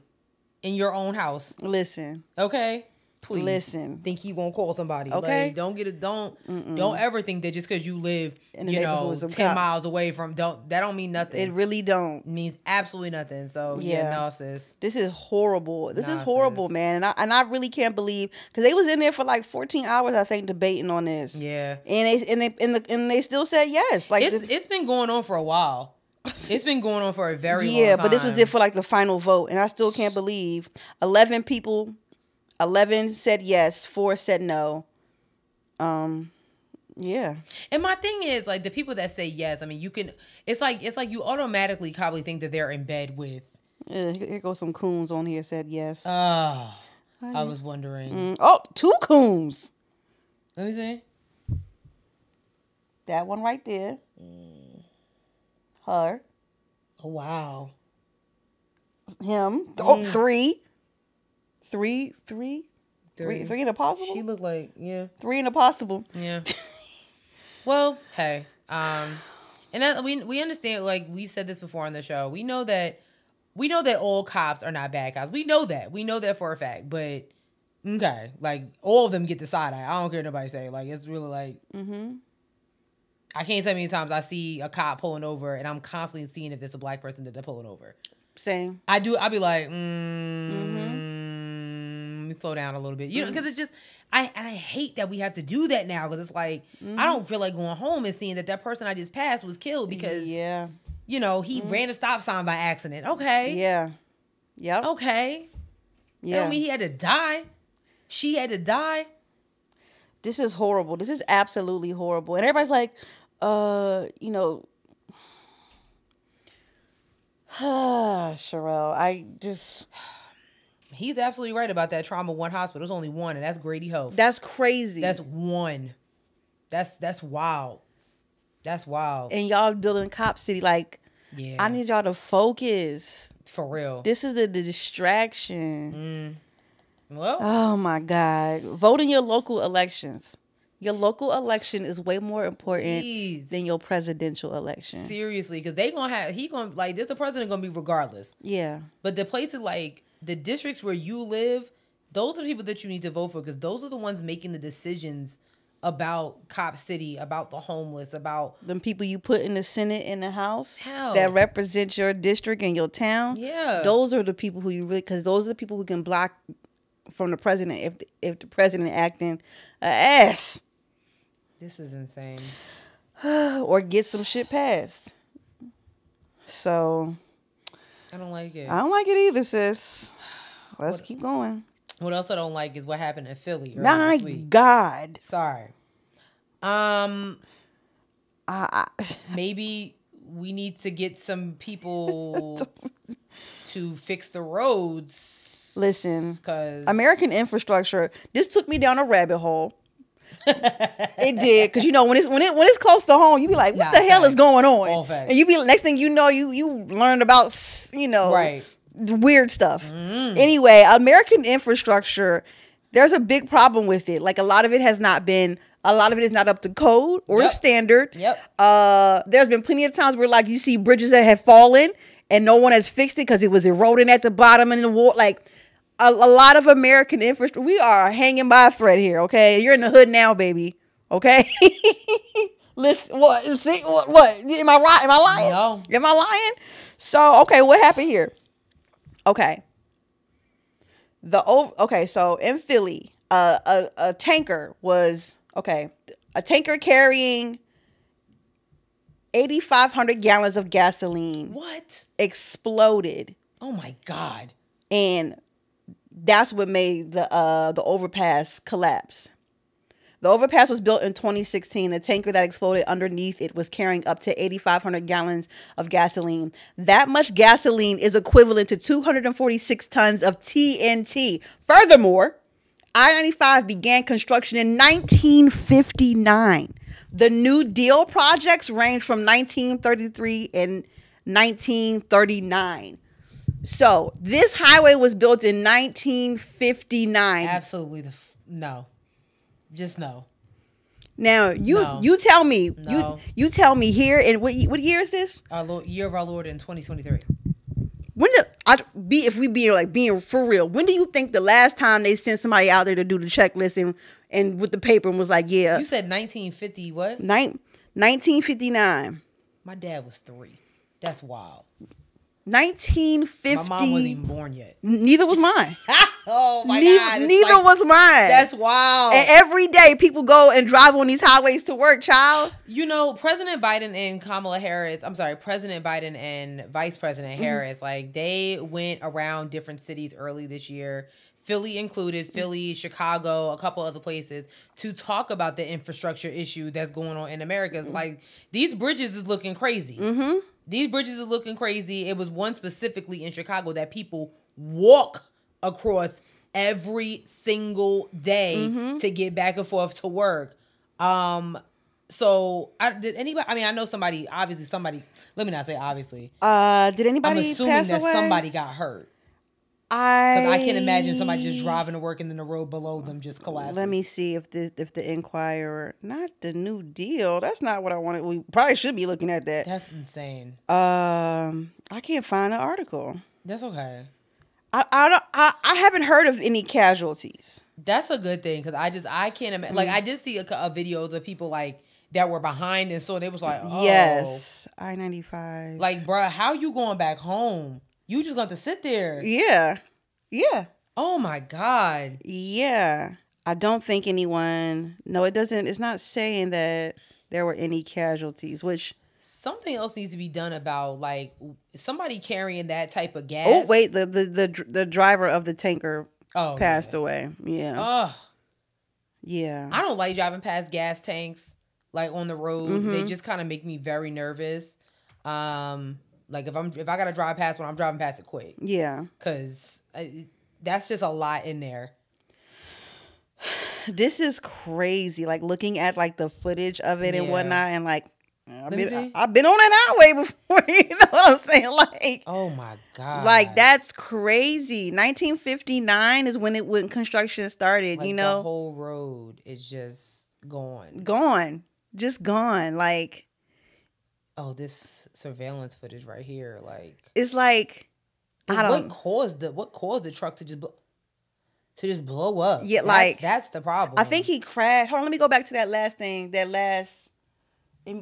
in your own house. Listen. Okay? Please. Listen. Think he won't call somebody. Okay? Like, don't ever think that just because you live, in the 10 miles away from, that don't mean nothing. It really don't. It means absolutely nothing. So, no, sis. This is horrible. This is horrible, man. And I really can't believe, because they was in there for like 14 hours, I think, debating on this. Yeah. And they still said yes. Like, it's been going on for a while. It's been going on for a very long time. Yeah, but this was it for like the final vote. And I still can't believe 11 said yes, 4 said no. Yeah. And my thing is, like, the people that say yes, I mean, it's like you automatically probably think that they're in bed with. Here goes some coons on here said yes. Oh, I was wondering. 2 coons. Let me see. That one right there. Her. Oh, wow. Him. 3. 3 in a possible? She looked like, 3 in a possible. Yeah. Well, hey. And that we understand, like, we've said this before on the show. We know that all cops are not bad cops. We know that for a fact. But okay, like, all of them get the side eye. I don't care what nobody say. Like, it's really like I can't tell you how many times I see a cop pulling over and I'm constantly seeing if it's a black person that they're pulling over. Same. I'll be like, let me slow down a little bit. You know, because it's just, I hate that we have to do that now, because it's like, I don't feel like going home and seeing that person I just passed was killed because, he ran a stop sign by accident. Okay. Yeah. Yep. Okay. Yeah. That don't mean he had to die. She had to die. This is horrible. This is absolutely horrible. And everybody's like, Sherelle, He's absolutely right about that trauma one hospital. There's only one, and that's Grady Health. That's crazy. That's one. That's wild. That's wild. And y'all building Cop City, like, yeah. I need y'all to focus. For real. This is the distraction. Well. Oh, my God. Vote in your local elections. Your local election is way more important than your presidential election. Seriously, because there's a president gonna be regardless. Yeah. But the places like the districts where you live, those are the people that you need to vote for, because those are the ones making the decisions about Cop City, about the homeless, about them people you put in the Senate and the House. Hell. That represent your district and your town. Yeah. Those are the people who you really, because those are the people who can block from the president if the president acting an ass. This is insane. Or get some shit passed. So I don't like it. I don't like it either, sis. Let's keep going. What else I don't like is what happened in Philly. My God. Sorry. Maybe we need to get some people to fix the roads. Listen, because American infrastructure. This took me down a rabbit hole. It did, because when it's close to home, you be like, what the hell is going on? All facts. And you be next thing you know, you learned about right. weird stuff. Anyway, American infrastructure, there's a big problem with it. Like a lot of it is not up to code or standard. Yep. There's been plenty of times where like you see bridges that have fallen and no one has fixed it because it was eroding at the bottom in the water. Like a lot of American infrastructure, we are hanging by a thread here. Okay, you're in the hood now, baby. Okay. Listen, what? See, what? Am I right? Am I lying? No. Am I lying? So, okay, what happened here? Okay. So in Philly, a tanker carrying 8,500 gallons of gasoline. What? Exploded. Oh my God. And that's what made the overpass collapse. The overpass was built in 2016. The tanker that exploded underneath it was carrying up to 8,500 gallons of gasoline. That much gasoline is equivalent to 246 tons of TNT. Furthermore, I-95 began construction in 1959. The New Deal projects range from 1933 and 1939. So this highway was built in 1959. Absolutely. No. Just no. Now you tell me. No. You tell me here. And what year is this? Year of our Lord in 2023. If we being for real, when do you think the last time they sent somebody out there to do the checklist and with the paper and was like, yeah? You said 1950 what? 1959. My dad was 3. That's wild. 1950. My mom wasn't even born yet. Neither was mine. Oh my God. Neither was mine. That's wild. And every day people go and drive on these highways to work, child. President Biden and President Biden and Vice President Harris, like they went around different cities early this year, Philly included, Chicago, a couple other places, to talk about the infrastructure issue that's going on in America. It's like these bridges is looking crazy. Mm-hmm. These bridges are looking crazy. It was one specifically in Chicago that people walk across every single day to get back and forth to work. So did anybody? I mean, I know somebody. Obviously, somebody. Let me not say obviously. Did anybody? I'm assuming that somebody got hurt. Because I can't imagine somebody just driving to work and then the road below them just collapses. Let me see if the Inquirer, not the New Deal. That's not what I wanted. We probably should be looking at that. That's insane. I can't find the article. That's okay. I haven't heard of any casualties. That's a good thing because I can't imagine. Like I did see a videos of people like that were behind and so they was like, oh. Yes, I-95. Like, bruh, how you going back home? You just got to sit there. Yeah. Yeah. Oh my God. Yeah. I don't think anyone. No, it doesn't. It's not saying that there were any casualties, which Something else needs to be done about like somebody carrying that type of gas. Oh wait, the driver of the tanker passed away. Yeah. Oh. Yeah. I don't like driving past gas tanks like on the road. They just kind of make me very nervous. Like if I gotta drive past one, I'm driving past it quick. Yeah. Cause that's just a lot in there. This is crazy. Like looking at like the footage of it and whatnot, and like I've been on that highway before. You know what I'm saying? Like, oh my god, like that's crazy. 1959 is when construction started. Like, you know, the whole road is just gone, just gone. Like, oh, this surveillance footage right here, like it's like what caused the truck to just blow up? Yeah, that's the problem. I think he crashed. Hold on, let me go back to that last thing.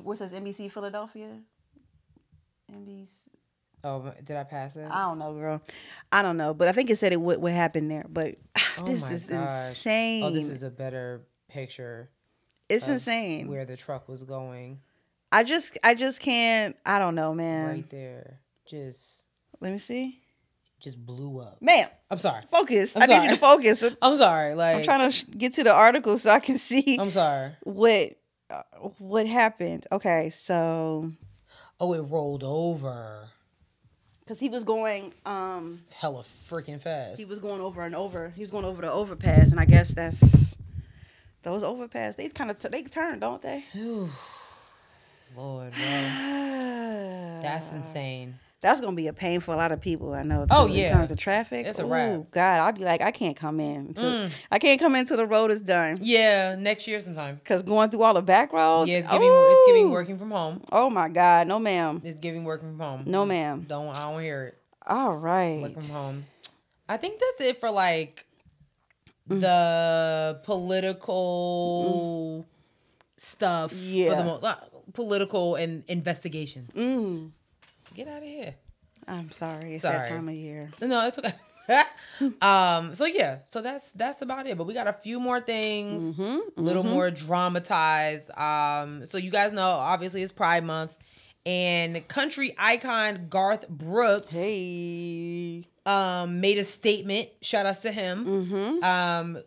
What says NBC Philadelphia? NBC. Oh, did I pass it? I don't know, girl. I don't know, but I think it said what happened there. But this is insane. Oh, this is a better picture. It's insane where the truck was going. I just can't. I don't know, man. Right there, just let me see. Just blew up, ma'am. I'm sorry. Focus. I need you to focus. I'm sorry. Like I'm trying to get to the article so I can see. I'm sorry. What happened? Okay, so. Oh, it rolled over. Cause he was going hella freaking fast. He was going over and over. He was going over the overpass, and I guess that's those overpass. They kind of they turn, don't they? Lord, bro. That's insane. That's gonna be a pain for a lot of people, I know. Too, oh yeah, in terms of traffic, it's a wrap. God, I'd be like, I can't come in. I can't come in till the road is done. Yeah, next year sometime. Cause going through all the back roads. Yeah, it's giving working from home. Oh my God, no ma'am. It's giving working from home. No ma'am. I don't hear it. All right. Working from home. I think that's it for like the political stuff. Yeah. For the political and investigations. Get out of here. I'm sorry. It's that time of year. No, it's okay. So yeah, so that's about it. But we got a few more things, a little more dramatized. So you guys know, obviously it's Pride Month, and country icon Garth Brooks made a statement. Shout outs to him.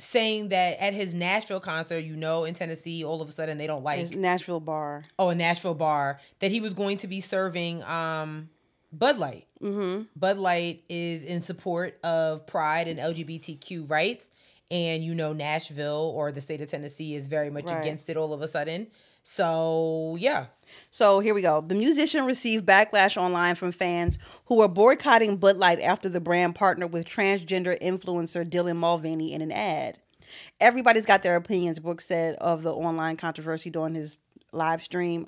Saying that at his Nashville concert, in Tennessee, all of a sudden they don't like his Nashville bar. Oh, a Nashville bar, that he was going to be serving Bud Light. Bud Light is in support of Pride and LGBTQ rights, and Nashville or the state of Tennessee is very much against it all of a sudden. So yeah. So here we go. The musician received backlash online from fans who were boycotting Bud Light after the brand partnered with transgender influencer Dylan Mulvaney in an ad. Everybody's got their opinions, Brooks said, of the online controversy during his live stream.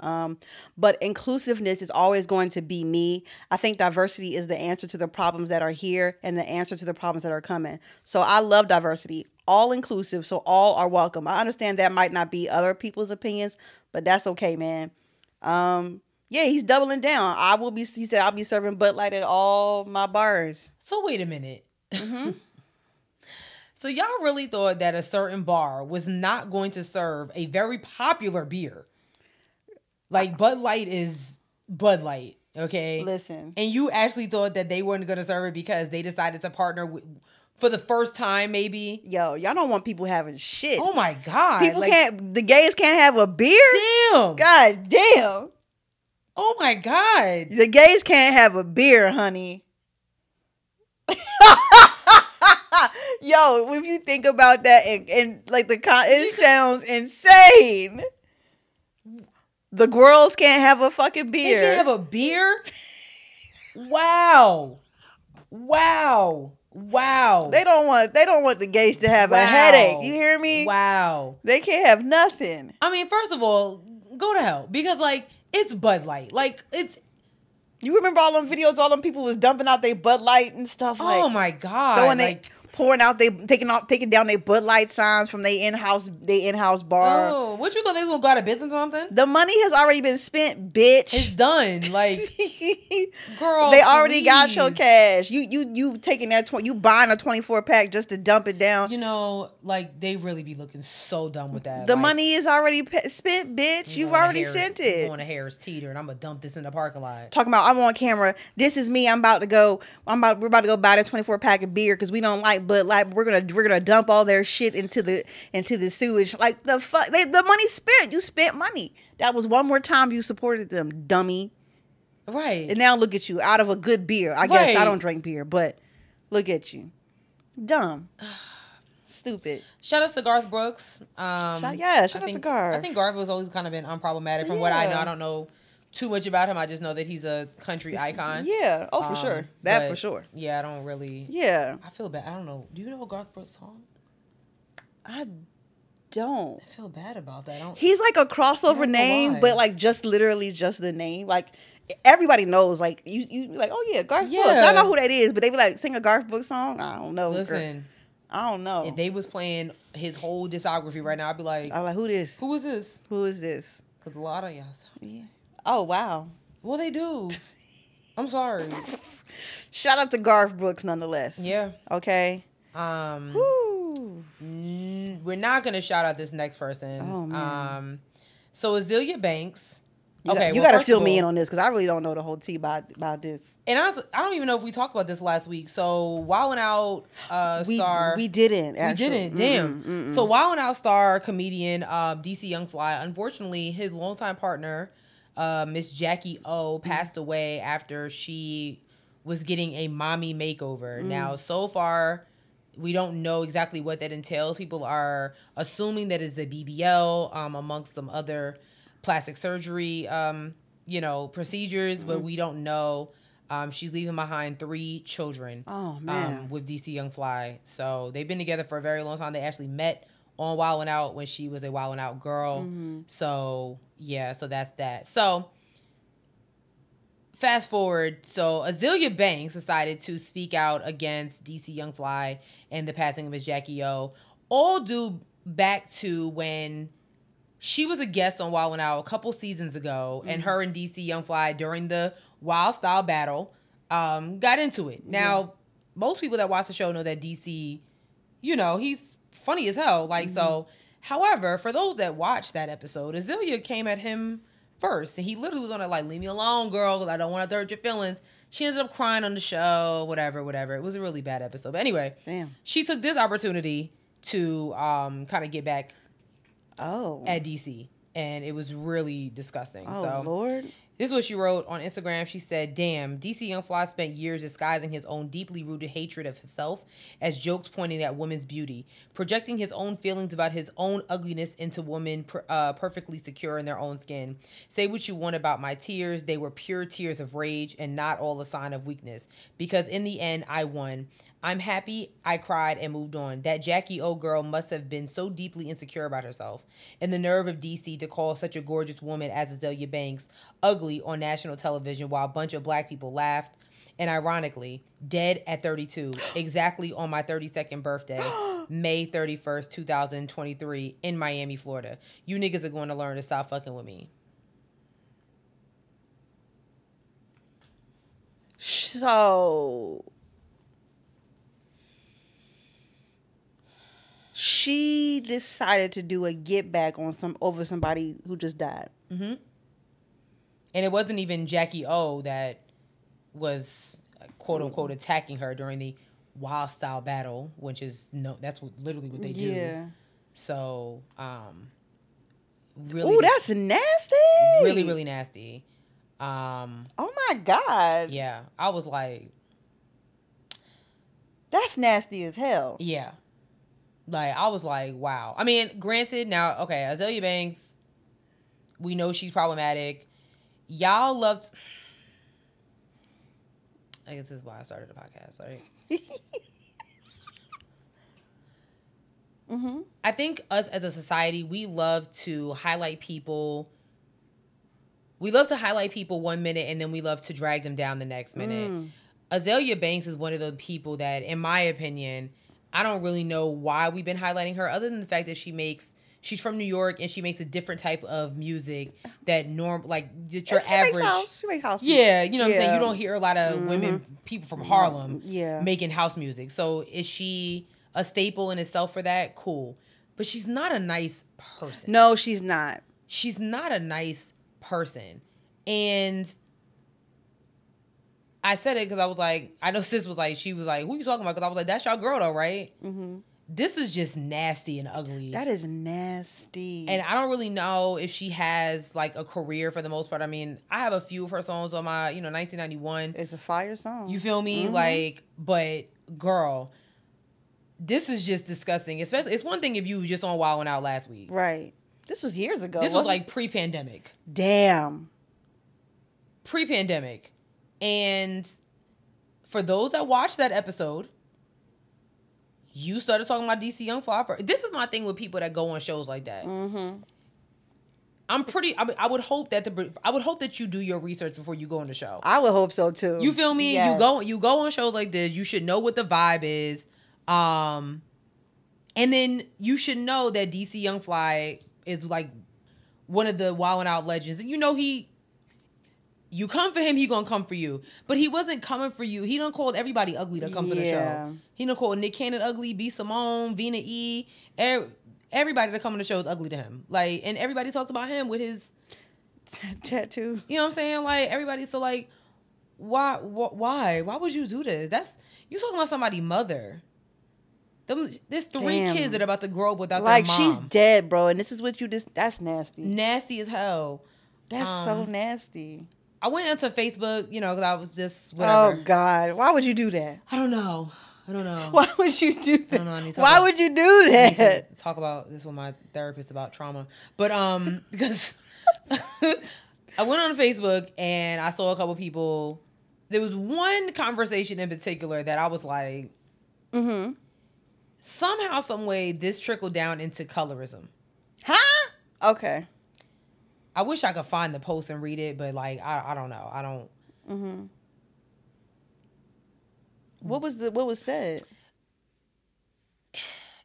But inclusiveness is always going to be me. I think diversity is the answer to the problems that are here and the answer to the problems that are coming. So I love diversity. All inclusive, so all are welcome. I understand that might not be other people's opinions, but that's okay, man. Yeah, he's doubling down. He said I'll be serving Bud Light at all my bars. So wait a minute. So y'all really thought that a certain bar was not going to serve a very popular beer? Like Bud Light is Bud Light, okay? Listen. And you actually thought that they weren't going to serve it because they decided to partner with, for the first time, maybe? Yo, y'all don't want people having shit. Oh my God. The gays can't have a beer? Damn. God damn. Oh my God. The gays can't have a beer, honey. Yo, if you think about that and like it sounds insane. The girls can't have a fucking beer. They can't have a beer? Wow. Wow. Wow. They don't want the gays to have a headache. You hear me? Wow. They can't have nothing. I mean, first of all, go to hell. Because it's Bud Light. You remember all them videos, all them people was dumping out their Bud Light and stuff? Oh my God. Pouring out, taking down their Bud Light signs from their in-house bar. Oh, what you thought they was gonna go out of business or something? The money has already been spent, bitch. It's done. Girl, they already got your please. cash. You taking that you buying a 24 pack just to dump it down. You know, like they really be looking so dumb with that. The like, money is already spent, bitch. You've already sent it. I'm going to Harris Teeter, and I'm gonna dump this in the parking lot. Talking about I'm on camera. This is me. We're about to go buy this 24 pack of beer because we don't like Bud Light. We're gonna dump all their shit into the sewage. Like the fuck, the money spent. You spent money. That was one more time you supported them, dummy. Right. And now look at you out of a good beer. I guess I don't drink beer, but look at you, dumb, stupid. Shout out to Garth Brooks. Shout out to Garth. I think Garth was always kind of been unproblematic from what I know. I don't know too much about him. I just know that he's a country icon. Yeah. Oh, for sure. That for sure. Yeah, I don't really. Yeah. I feel bad. I don't know. Do you know a Garth Brooks song? I don't. I feel bad about that. He's like a crossover name, but like just literally just the name. Like everybody knows. Like you like, oh yeah, Garth Brooks. I know who that is, but they be like, sing a Garth Brooks song. I don't know. Listen, I don't know. If they was playing his whole discography right now, I'd be like, who this? Who is this? Who is this? Because a lot of y'all. Yeah. Oh wow. Well, they do. I'm sorry. Shout out to Garth Brooks, nonetheless. Yeah. Okay. Whew. We're not gonna shout out this next person. Oh man. So Azealia Banks. You got to fill me in on this because I really don't know the whole tea about this. And I don't even know if we talked about this last week. So Wildin' Out star. We didn't. Actually. We didn't. Damn. So Wildin' Out star comedian DC Youngflyy. Unfortunately, his longtime partner, Miss Jackie O, passed away after she was getting a mommy makeover. Now, so far, we don't know exactly what that entails. People are assuming that it's a BBL amongst some other plastic surgery, procedures, but we don't know. She's leaving behind 3 children. Oh man, with DC Youngflyy. So they've been together for a very long time. They actually met on Wildin' Out when she was a Wildin' Out girl. So yeah, so that's that. So fast forward. So Azealia Banks decided to speak out against DC Youngflyy and the passing of Miss Jackie O. All due back to when she was a guest on Wild 'N Out a couple seasons ago, and her and DC Youngflyy during the Wild Style battle got into it. Now, most people that watch the show know that DC, he's funny as hell. So, however, for those that watched that episode, Azealia came at him first, and he literally was on it like, leave me alone, girl, because I don't want to hurt your feelings. She ended up crying on the show, whatever. It was a really bad episode. But anyway, she took this opportunity to kind of get back at DC, and it was really disgusting. Oh, Lord. This is what she wrote on Instagram. She said, damn, DC Youngflyy spent years disguising his own deeply rooted hatred of himself as jokes pointing at women's beauty, projecting his own feelings about his own ugliness into women perfectly secure in their own skin. Say what you want about my tears. They were pure tears of rage and not all a sign of weakness. Because in the end, I won. I'm happy I cried and moved on. That Jackie O girl must have been so deeply insecure about herself. And the nerve of DC to call such a gorgeous woman as Azealia Banks ugly on national television while a bunch of black people laughed. And ironically, dead at 32, exactly on my 32nd birthday, May 31st, 2023, in Miami, Florida. You niggas are going to learn to stop fucking with me. So she decided to do a get back on over somebody who just died. Mm-hmm. And it wasn't even Jackie O that was quote unquote attacking her during the Wild Style battle, which is that's literally what they do. Yeah. So, really. Ooh, that's nasty. Really, really nasty. Oh my God. Yeah, I was like, that's nasty as hell. Yeah. Like, I was like, wow. I mean, granted, now, okay, Azealia Banks, we know she's problematic. Y'all loved... I guess this is why I started the podcast, right? Mm-hmm. I think us as a society, we love to highlight people. We love to highlight people 1 minute, and then we love to drag them down the next minute. Azealia Banks is one of the people that, in my opinion... I don't really know why we've been highlighting her other than the fact that she makes she's from New York and she makes a different type of music that that your she average. She makes house music. Yeah, you know what I'm saying? You don't hear a lot of people from Harlem Yeah. making house music. So is she a staple in itself for that? Cool. But she's not a nice person. No, she's not. She's not a nice person. And I said it because I was like, I know sis was like, she was like, who you talking about? Because I was like, that's y'all girl though, right? Mm-hmm. This is just nasty and ugly. That is nasty. And I don't really know if she has like a career for the most part. I mean, I have a few of her songs on my, 1991. It's a fire song. You feel me? Mm-hmm. Like, but girl, this is just disgusting. Especially, it's one thing if you was just on Wild 'N Out last week. Right. This was years ago. This was like pre-pandemic. Damn. Pre-pandemic. And for those that watched that episode, you started talking about DC Youngflyy first. This is my thing with people that go on shows like that. Mm-hmm. I would hope that you do your research before you go on the show. I would hope so too. You feel me? Yes. You go on shows like this. You should know what the vibe is. And then you should know that DC Youngflyy is like one of the Wild 'N Out legends. And you come for him, he gonna come for you. But he wasn't coming for you. He done called everybody ugly that comes to the show. He done called Nick Cannon ugly, B. Simone, Vina E. Everybody that come on the show is ugly to him. Like, and everybody talks about him with his tattoo. You know what I'm saying? Like, everybody, so like, why would you do this? You talking about somebody's mother. There's 3 kids that are about to grow up without their mom. Like, she's dead, bro. And this is what that's nasty. Nasty as hell. That's so nasty. I went into Facebook, because I was just whatever. Oh, God. Why would you do that? I don't know. Why would you do that? I don't know. Why would you do that? I need to talk about this with my therapist about trauma. But because I went on Facebook and I saw a couple people. There was one conversation in particular that I was like, somehow, some way, this trickled down into colorism. Huh? Okay. I wish I could find the post and read it, but like I don't know. I don't. Mm-hmm. What was said?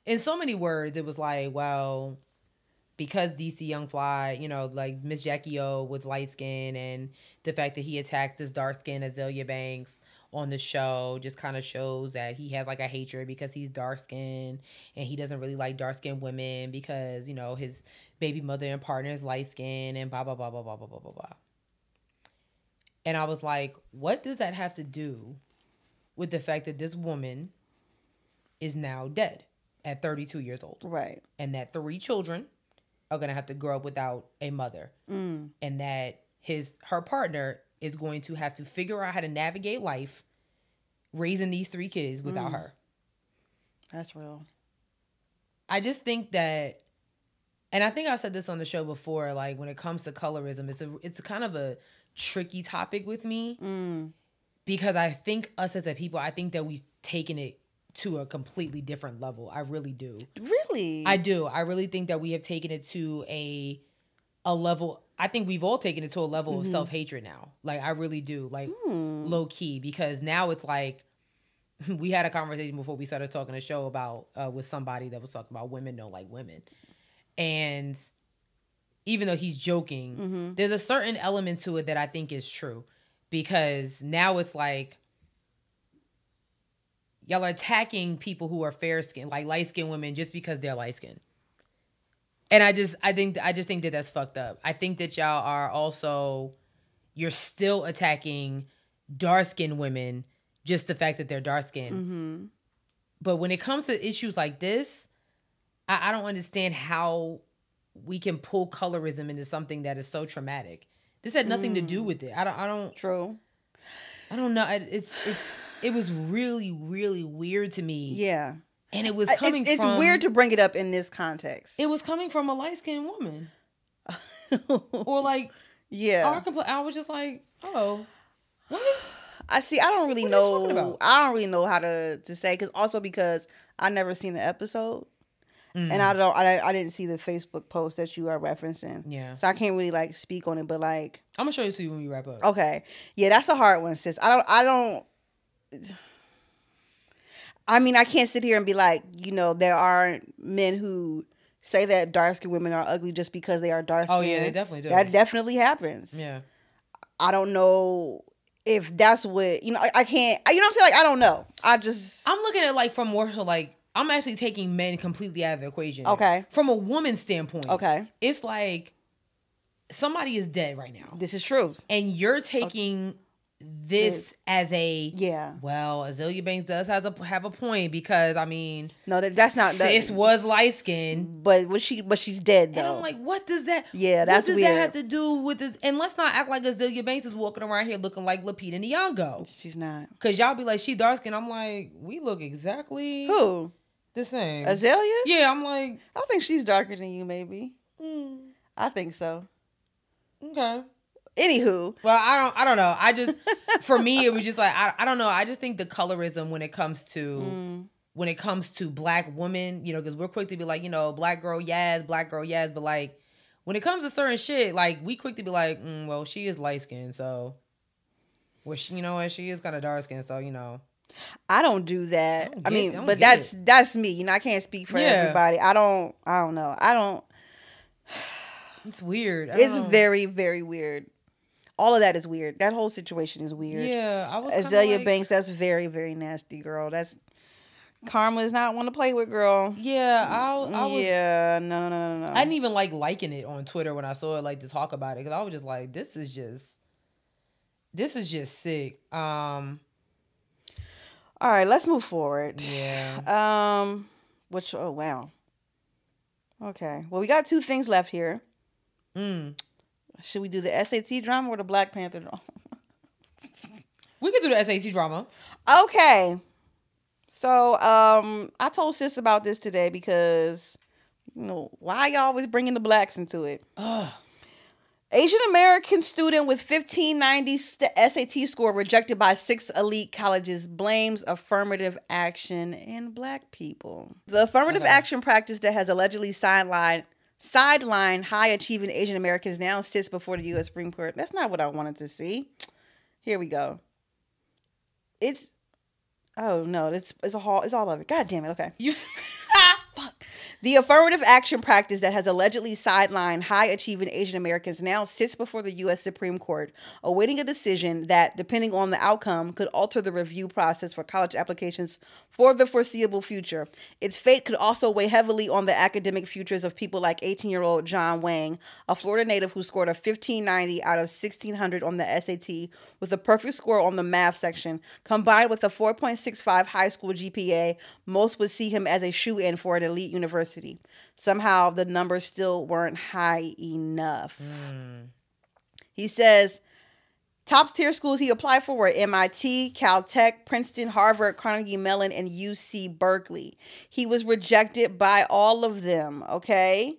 In so many words, it was like, well, because DC Youngflyy, like Miss Jackie O was light skinned, and the fact that he attacked this dark skinned Azealia Banks on the show just kind of shows that he has like a hatred because he's dark skinned and he doesn't really like dark skinned women because, his baby mother and partner is light skinned and blah, blah, blah, blah, blah, blah, blah, blah, blah. And I was like, what does that have to do with the fact that this woman is now dead at 32 years old? Right. And that 3 children are going to have to grow up without a mother. And that her partner is going to have to figure out how to navigate life raising these 3 kids without her. That's real. I just think that, and I think I said this on the show before, like when it comes to colorism, it's kind of a tricky topic with me because I think us as a people, I think that we've taken it to a completely different level. I really do. Really? I do. I really think that we have taken it to a level. I think we've all taken it to a level of self-hatred now. Like, I really do. Like, low key. Because now it's like, we had a conversation before we started talking the show about, with somebody that was talking about women don't like women. And even though he's joking, there's a certain element to it that I think is true. Because now it's like, y'all are attacking people who are fair-skinned, like light-skinned women, just because they're light-skinned. And I just think that that's fucked up. I think that y'all are also, you're still attacking dark-skinned women, just the fact that they're dark-skinned. But when it comes to issues like this, I don't understand how we can pull colorism into something that is so traumatic. This had nothing to do with it. I don't. True. I don't know. It was really, really weird to me. Yeah. And it was coming from... It's weird to bring it up in this context. It was coming from a light-skinned woman. Or like... Yeah. I was just like, oh... What? I don't really know. I don't really know how to say, because I never seen the episode. And I didn't see the Facebook post that you are referencing. Yeah. So I can't really like speak on it, but like... I'm going to show it to you when we wrap up. Okay. Yeah, that's a hard one, sis. I mean, I can't sit here and be like, there are men who say that dark-skinned women are ugly just because they are dark-skinned. Oh, yeah, they definitely do. That definitely happens. Yeah. I don't know if that's what, I can't, you know what I'm saying? Like, I don't know. I'm looking at like from more so like, I'm actually taking men completely out of the equation. Okay. From a woman's standpoint. Okay. It's like somebody is dead right now. This is true. And you're taking this as a yeah. Well, Azealia Banks does have a point because I mean no that's not sis was light skinned, but she's dead though. And I'm like, what does that? Yeah, that's what does weird. that have to do with this? And let's not act like Azealia Banks is walking around here looking like Lupita Nyong'o. She's not. Cause y'all be like, she dark skinned. I'm like, we look exactly who the same. Azealia? Yeah, I'm like, I think she's darker than you, maybe. I think so. Okay. Anywho, well, I don't know. I just, for me, it was just like I don't know. I just think the colorism when it comes to black women, because we're quick to be like, black girl, yes, but like when it comes to certain shit, like we quick to be like, well, she is light skinned, so, well, she is kind of dark skinned, so I don't do that. But that's me. I can't speak for everybody. I don't know. It's weird. It's very, very weird. All of that is weird. That whole situation is weird. Yeah, I was Azealia Banks. That's very, very nasty, girl. That's karma is not one to play with, girl. Yeah, I was. Yeah, no. I didn't even liking it on Twitter when I saw it, to talk about it, because I was just like, this is just sick. All right, let's move forward. Yeah. Oh wow. Okay. Well, we got 2 things left here. Should we do the SAT drama or the Black Panther drama? We could do the SAT drama. Okay. So, I told sis about this today because, why y'all always bringing the blacks into it? Ugh. Asian American student with 1590 SAT score rejected by 6 elite colleges blames affirmative action in black people. The affirmative action practice that has allegedly sidelined high-achieving Asian Americans now sits before the U.S. Supreme Court. That's not what I wanted to see. Here we go. It's all of it. God damn it. Okay. Fuck. The affirmative action practice that has allegedly sidelined high-achieving Asian Americans now sits before the U.S. Supreme Court, awaiting a decision that, depending on the outcome, could alter the review process for college applications for the foreseeable future. Its fate could also weigh heavily on the academic futures of people like 18-year-old John Wang, a Florida native who scored a 1590 out of 1600 on the SAT with a perfect score on the math section, combined with a 4.65 high school GPA. Most would see him as a shoe-in for an elite university. Somehow the numbers still weren't high enough. He says top tier schools he applied for were MIT, Caltech, Princeton, Harvard, Carnegie Mellon, and UC Berkeley. He was rejected by all of them, okay?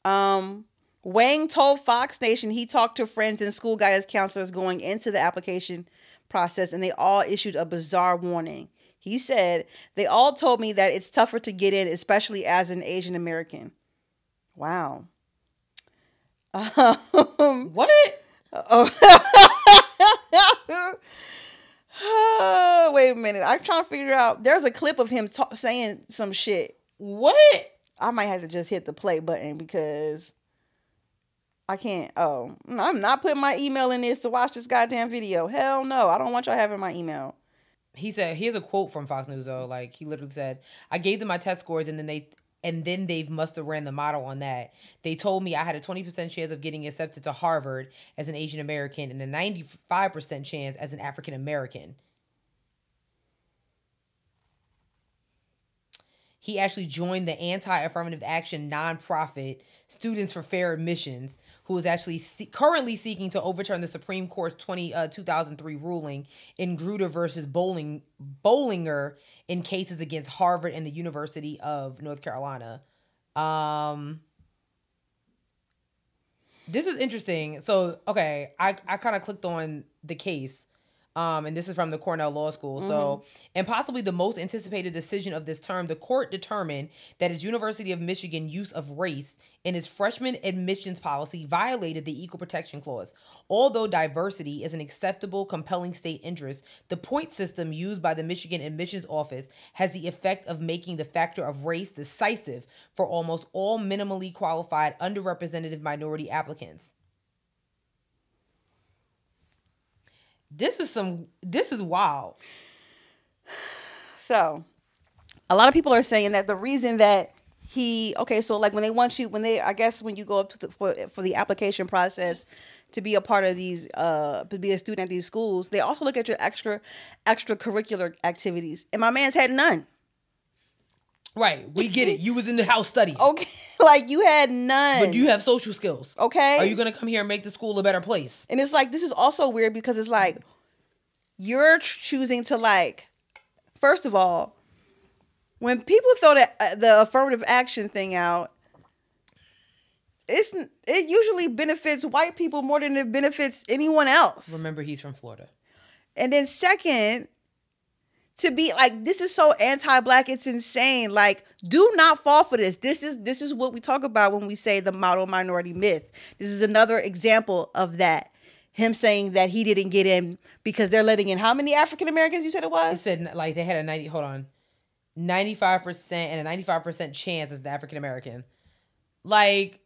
Wang told Fox Nation he talked to friends and school guidance counselors going into the application process, and they all issued a bizarre warning. He said, they all told me that it's tougher to get in, especially as an Asian American. Wow. What? Oh, wait a minute. I'm trying to figure out. There's a clip of him saying some shit. What? I might have to just hit the play button because I can't. Oh, I'm not putting my email in this to watch this goddamn video. Hell no. I don't want y'all having my email. He said, here's a quote from Fox News though. He literally said, I gave them my test scores and then they must have ran the model on that. They told me I had a 20% chance of getting accepted to Harvard as an Asian American and a 95% chance as an African American. He actually joined the anti-affirmative action nonprofit Students for Fair Admissions, who is actually currently seeking to overturn the Supreme Court's 2003 ruling in Grutter versus Bollinger in cases against Harvard and the University of North Carolina. This is interesting. So, okay, I kind of clicked on the case. And this is from the Cornell Law School. So, and possibly the most anticipated decision of this term, the court determined that its University of Michigan use of race in its freshman admissions policy violated the Equal Protection Clause. Although diversity is an acceptable, compelling state interest, the point system used by the Michigan Admissions Office has the effect of making the factor of race decisive for almost all minimally qualified underrepresented minority applicants. This is wild. So, a lot of people are saying that the reason that so like when you go up to for the application process to be a part of these, to be a student at these schools, they also look at your extracurricular activities. And my man's had none. Right. We get it. You was in the house studying. Okay. Like you had none. But do you have social skills? Okay. Are you going to come here and make the school a better place? And it's like, this is also weird because it's like, you're choosing to like, first of all, when people throw the affirmative action thing out, it usually benefits white people more than it benefits anyone else. Remember, he's from Florida. And then second, to be like, this is so anti-black, it's insane. Like, do not fall for this. This is what we talk about when we say the model minority myth. This is another example of that. Him saying that he didn't get in because they're letting in how many African Americans you said it was? He said like they had a 95% and a 95% chance as the African American. Like,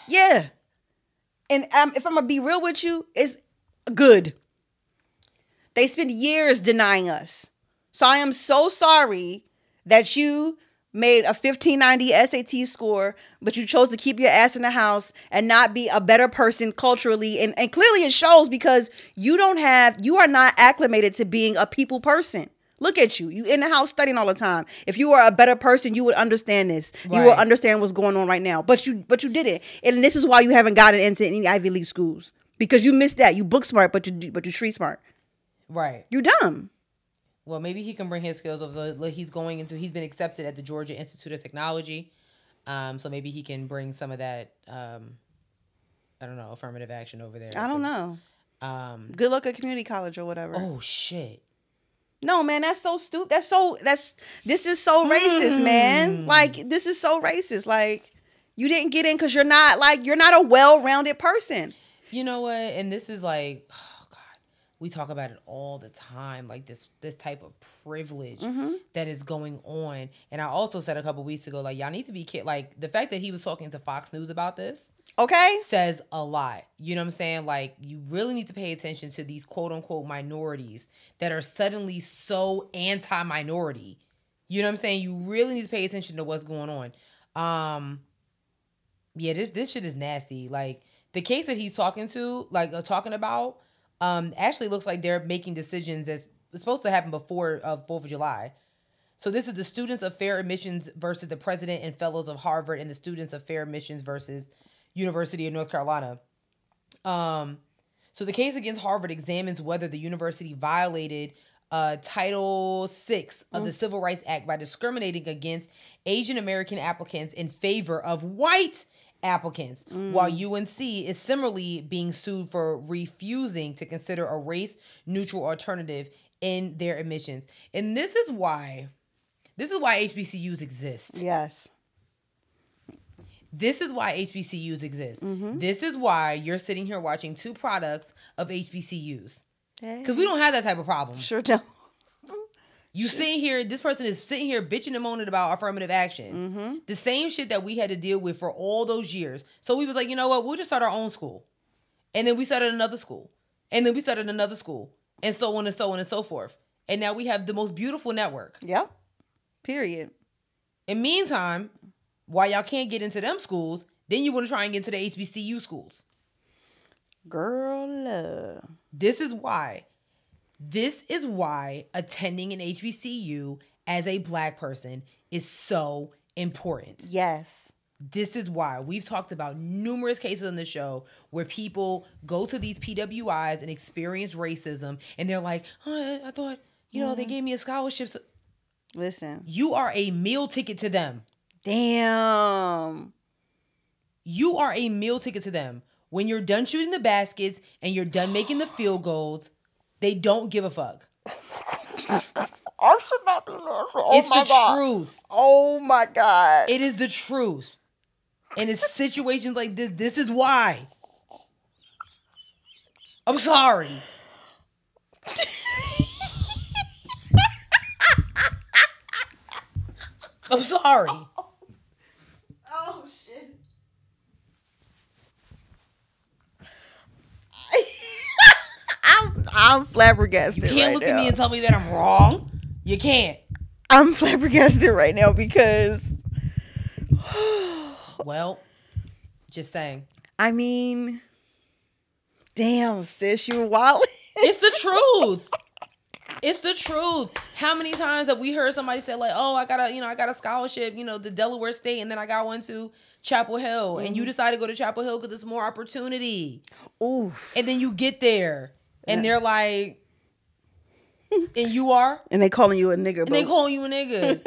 yeah. And if I'm gonna be real with you, it's good. They spend years denying us. So I am so sorry that you made a 1590 SAT score, but you chose to keep your ass in the house and not be a better person culturally. And clearly it shows because you are not acclimated to being a people person. Look at you. You in the house studying all the time. If you were a better person, you would understand this. Right. You will understand what's going on right now. But you didn't. And this is why you haven't gotten into any Ivy League schools. Because you missed that. You book smart, but you street smart. Right. You're dumb. Well, maybe he can bring his skills over. So he's been accepted at the Georgia Institute of Technology. So maybe he can bring some of that, I don't know, affirmative action over there. I don't know. Good luck at community college or whatever. Oh, shit. No, man, that's so stupid. This is so racist, man. Like, this is so racist. Like, you didn't get in because you're not a well-rounded person. You know what? And this is like, we talk about it all the time, like this type of privilege that is going on. And I also said a couple weeks ago, like, y'all need to be like, the fact that he was talking to Fox News about this, okay, says a lot. You know what I'm saying? Like, you really need to pay attention to these quote unquote minorities that are suddenly so anti-minority. You know what I'm saying? You really need to pay attention to what's going on. Yeah, this shit is nasty. Like, the case that he's talking about, actually looks like they're making decisions that's supposed to happen before 4th of July. So this is the Students of Fair Admissions versus the President and Fellows of Harvard and the Students of Fair Admissions versus University of North Carolina. So the case against Harvard examines whether the university violated Title VI of the Civil Rights Act by discriminating against Asian American applicants in favor of white applicants, while UNC is similarly being sued for refusing to consider a race-neutral alternative in their admissions. And this is why HBCUs exist. Yes. This is why HBCUs exist. This is why you're sitting here watching two products of HBCUs. Because we don't have that type of problem. Sure don't. You sitting here, this person is sitting here bitching and moaning about affirmative action. The same shit that we had to deal with for all those years. So we was like, you know what? We'll just start our own school. And then we started another school. And then we started another school. And so on and so on and so forth. And now we have the most beautiful network. Yep. Period. In meantime, while y'all can't get into them schools, then you want to try and get into the HBCU schools. Girl. This is why attending an HBCU as a Black person is so important. Yes. This is why we've talked about numerous cases on the show where people go to these PWIs and experience racism, and they're like, oh, I thought, they gave me a scholarship. So listen. You are a meal ticket to them. Damn. You are a meal ticket to them. When you're done shooting the baskets and you're done making the field goals, They don't give a fuck. I should not be natural. It's the truth. Oh my God. It is the truth. And it's situations like this. This is why. I'm sorry. I'm sorry. Oh shit. I'm flabbergasted. You can't look at me and tell me that I'm wrong. You can't. I'm flabbergasted right now because well, just saying. I mean, damn, sis, you're wild. It's the truth. It's the truth. How many times have we heard somebody say like, "Oh, I got a scholarship, to Delaware State, and then I got one to Chapel Hill," and you decide to go to Chapel Hill because there's more opportunity. Ooh. And then you get there, and they're like, "And you are," and they calling you a nigger, and they calling you a nigga.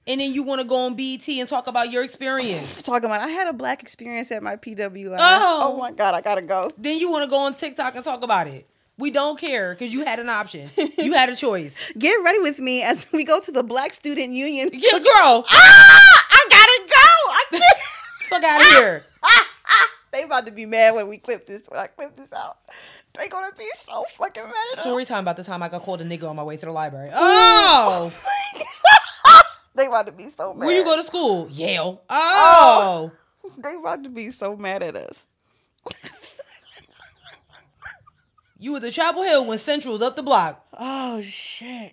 And then you want to go on BET and talk about your experience. Talking about, I had a black experience at my PWI. Oh my God, I gotta go. Then you want to go on TikTok and talk about it. We don't care because you had an option. You had a choice. Get ready with me as we go to the Black Student Union. Yeah, girl. I gotta go. Fuck out of here. They about to be mad when I clip this out. They gonna be so fucking mad at us. Story time about the time I got called a nigga on my way to the library. Oh. They about to be so mad. Where you go to school? Yale. Oh. They about to be so mad at us. You were at the Chapel Hill when Central was up the block. Oh, shit.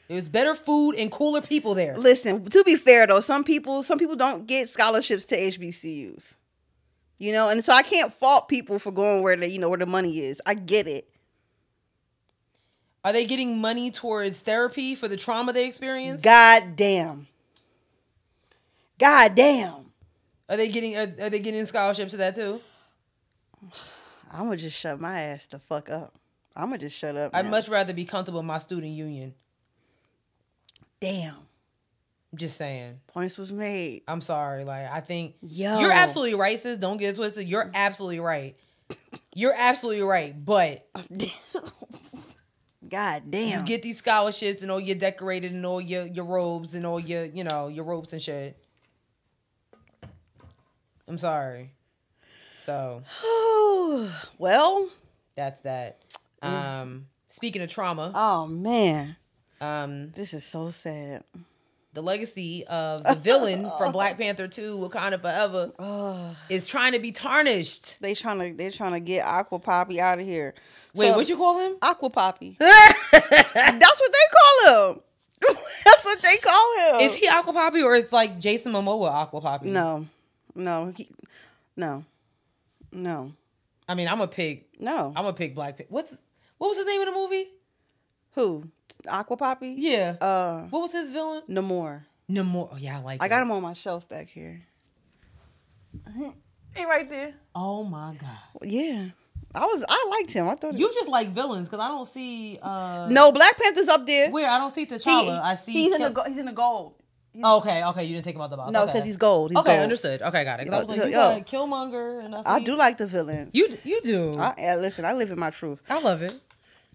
It was better food and cooler people there. Listen, to be fair, though, some people don't get scholarships to HBCUs. And so I can't fault people for going where where the money is. I get it. Are they getting money towards therapy for the trauma they experienced? God damn. Are they getting scholarships to that too? I'm gonna just shut my ass the fuck up. I'm gonna just shut up. I'd much rather be comfortable in my student union. Damn. I'm just saying. Points was made. I'm sorry. Like, I think you're absolutely right, sis. Don't get it twisted. You're absolutely right. You're absolutely right. But God damn. You get these scholarships and all you're decorated and all your robes and all your ropes and shit. I'm sorry. So well, that's that. Speaking of trauma. Oh man. This is so sad. The legacy of the villain from Black Panther 2, Wakanda Forever, is trying to be tarnished. They're trying to get Aqua Poppy out of here. Wait, what you call him? Aqua Poppy. That's what they call him. That's what they call him. Is he Aqua Poppy or is like Jason Momoa Aqua Poppy? No. I mean, I'm a pig. No. I'm a pig Black Pig. What was his name in the movie? Who? Aqua Poppy? Yeah. What was his villain? Namor. Oh, yeah, I got him on my shelf back here. He right there. Oh my God. Yeah. I liked him. I thought you just like villains because I don't see. No, Black Panther's up there. Where I don't see T'Challa. I see he's in the gold. Okay, you didn't take him out the box. No, because he's gold. He's okay, gold. Understood. Okay, got it. I was like, you got Killmonger, and I do like the villains. You do. Listen, I live in my truth. I love it.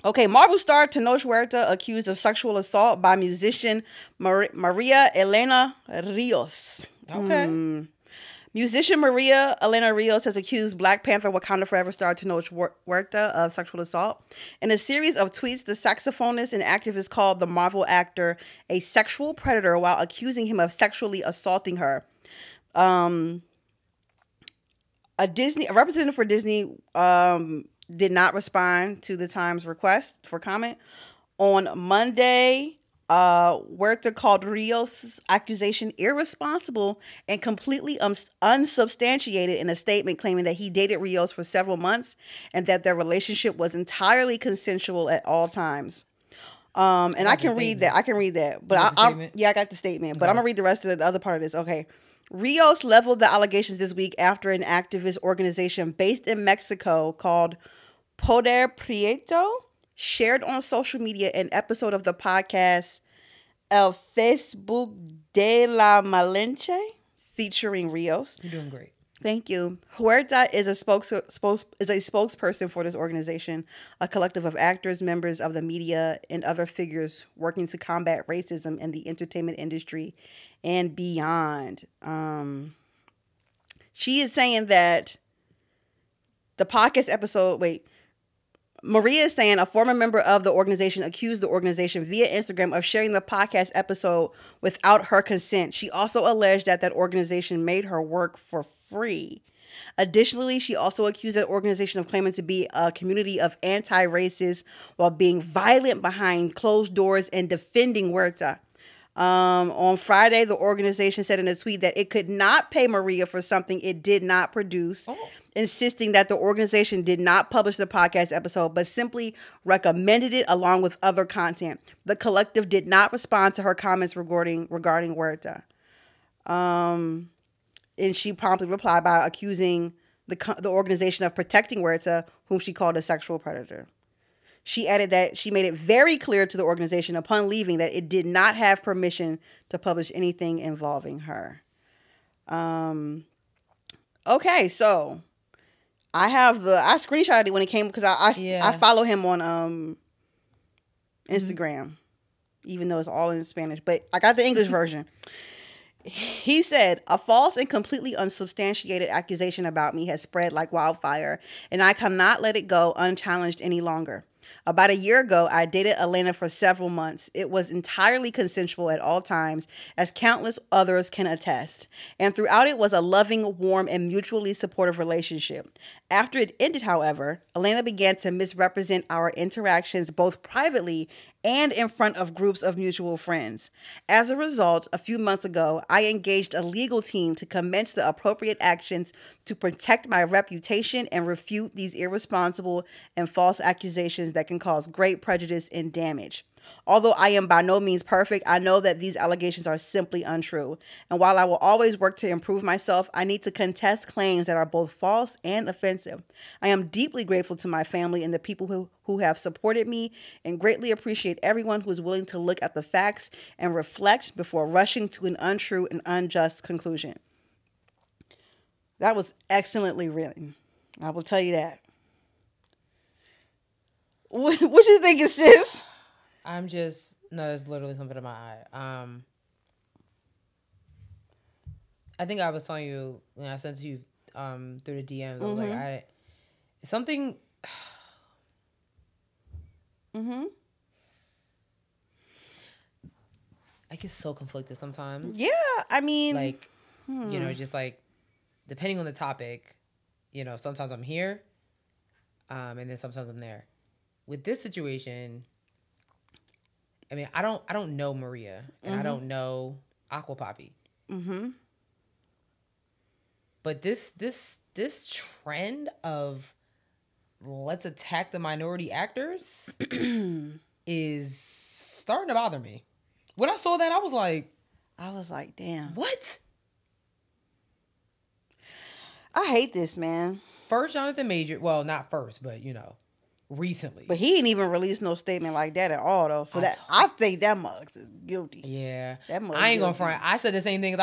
Okay, Marvel star Tenoch Huerta accused of sexual assault by musician Maria Elena Rios. Okay. Musician Maria Elena Rios has accused Black Panther Wakanda Forever star Tenoch Huerta of sexual assault. In a series of tweets, the saxophonist and activist called the Marvel actor a sexual predator while accusing him of sexually assaulting her. A representative for Disney did not respond to the Times request for comment. On Monday, Huerta called Rios' accusation irresponsible and completely unsubstantiated in a statement claiming that he dated Rios for several months and that their relationship was entirely consensual at all times. And I can read that. But I got the statement. But I'm going to read the rest of the other part of this. Okay. Rios leveled the allegations this week after an activist organization based in Mexico called Poder Prieto shared on social media an episode of the podcast El Facebook de la Malinche featuring Rios. You're doing great. Thank you. Huerta is a spokesperson for this organization, a collective of actors, members of the media, and other figures working to combat racism in the entertainment industry and beyond. She is saying that the podcast episode, Maria is saying a former member of the organization accused the organization via Instagram of sharing the podcast episode without her consent. She also alleged that organization made her work for free. Additionally, she also accused that organization of claiming to be a community of anti-racists while being violent behind closed doors and defending Huerta. On Friday, the organization said in a tweet that it could not pay Maria for something it did not produce, insisting that the organization did not publish the podcast episode, but simply recommended it along with other content. The collective did not respond to her comments regarding Huerta. And she promptly replied by accusing the organization of protecting Huerta, whom she called a sexual predator. She added that she made it very clear to the organization upon leaving that it did not have permission to publish anything involving her. Okay, so I screenshotted it when it came because I follow him on Instagram, even though it's all in Spanish, but I got the English version. He said, a false and completely unsubstantiated accusation about me has spread like wildfire, and I cannot let it go unchallenged any longer. About a year ago, I dated Elena for several months. It was entirely consensual at all times, as countless others can attest. And throughout it was a loving, warm, and mutually supportive relationship. After it ended, however, Elena began to misrepresent our interactions both privately and in front of groups of mutual friends. As a result, a few months ago, I engaged a legal team to commence the appropriate actions to protect my reputation and refute these irresponsible and false accusations that can cause great prejudice and damage. Although I am by no means perfect, I know that these allegations are simply untrue. And while I will always work to improve myself, I need to contest claims that are both false and offensive. I am deeply grateful to my family and the people who have supported me, and greatly appreciate everyone who is willing to look at the facts and reflect before rushing to an untrue and unjust conclusion. That was excellently written. I will tell you that. What you think, sis? There's literally something in my eye. I think I was telling you when I sent you through the DMs. I was like, something. I get so conflicted sometimes. Yeah, I mean, like, just like depending on the topic, sometimes I'm here, and then sometimes I'm there. With this situation, I mean, I don't know Maria, and I don't know Aqua Poppy. But this trend of let's attack the minority actors is starting to bother me. When I saw that, I was like, damn. What? I hate this, man. First, Jonathan Major. Well, not first, but recently. But he ain't even released no statement like that at all, though. So I think that mug is guilty. Yeah, that mug. I ain't gonna front. I said the same thing.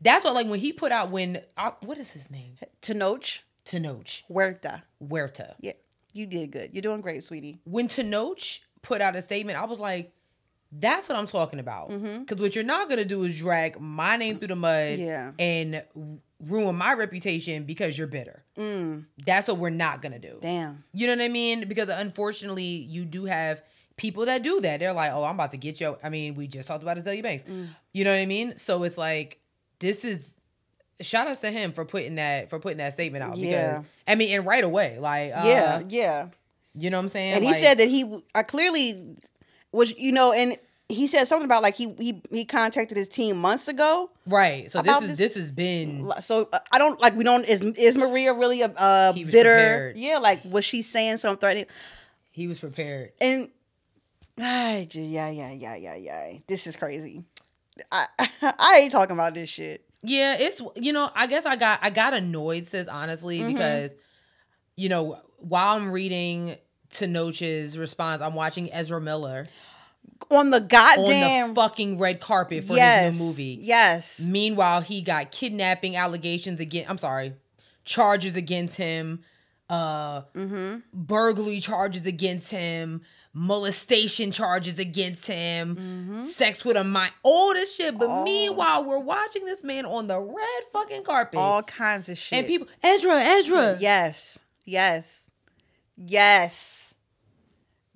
That's what, like, when he put out what is his name? Tenoch. Huerta. Yeah, you did good. You're doing great, sweetie. When Tenoch put out a statement, I was like, that's what I'm talking about. Because what you're not gonna do is drag my name through the mud and ruin my reputation because you're bitter. That's what we're not gonna do. Damn. You know what I mean? Because unfortunately, you do have people that do that. They're like, oh, I'm about to get you. I mean, we just talked about Azealia Banks. You know what I mean? So it's like, this is shout outs to him for putting that statement out. Because I mean, and right away, like yeah. You know what I'm saying? And he said that he clearly was, and he said something about like he contacted his team months ago. Right. So this has been. So I don't like, we don't, is Maria really a bitter? Prepared. Yeah. Like, was she saying something threatening? He was prepared. And yeah. This is crazy. I ain't talking about this shit. Yeah, it's, I guess I got annoyed, sis, honestly, because, while I'm reading Tenoch's response, I'm watching Ezra Miller on the fucking red carpet for his new movie. Yes. Meanwhile, he got kidnapping allegations again. I'm sorry. charges against him, burglary charges against him, molestation charges against him, sex with a mind, all this shit. But meanwhile, we're watching this man on the red fucking carpet. All kinds of shit. And people, Ezra. Yes.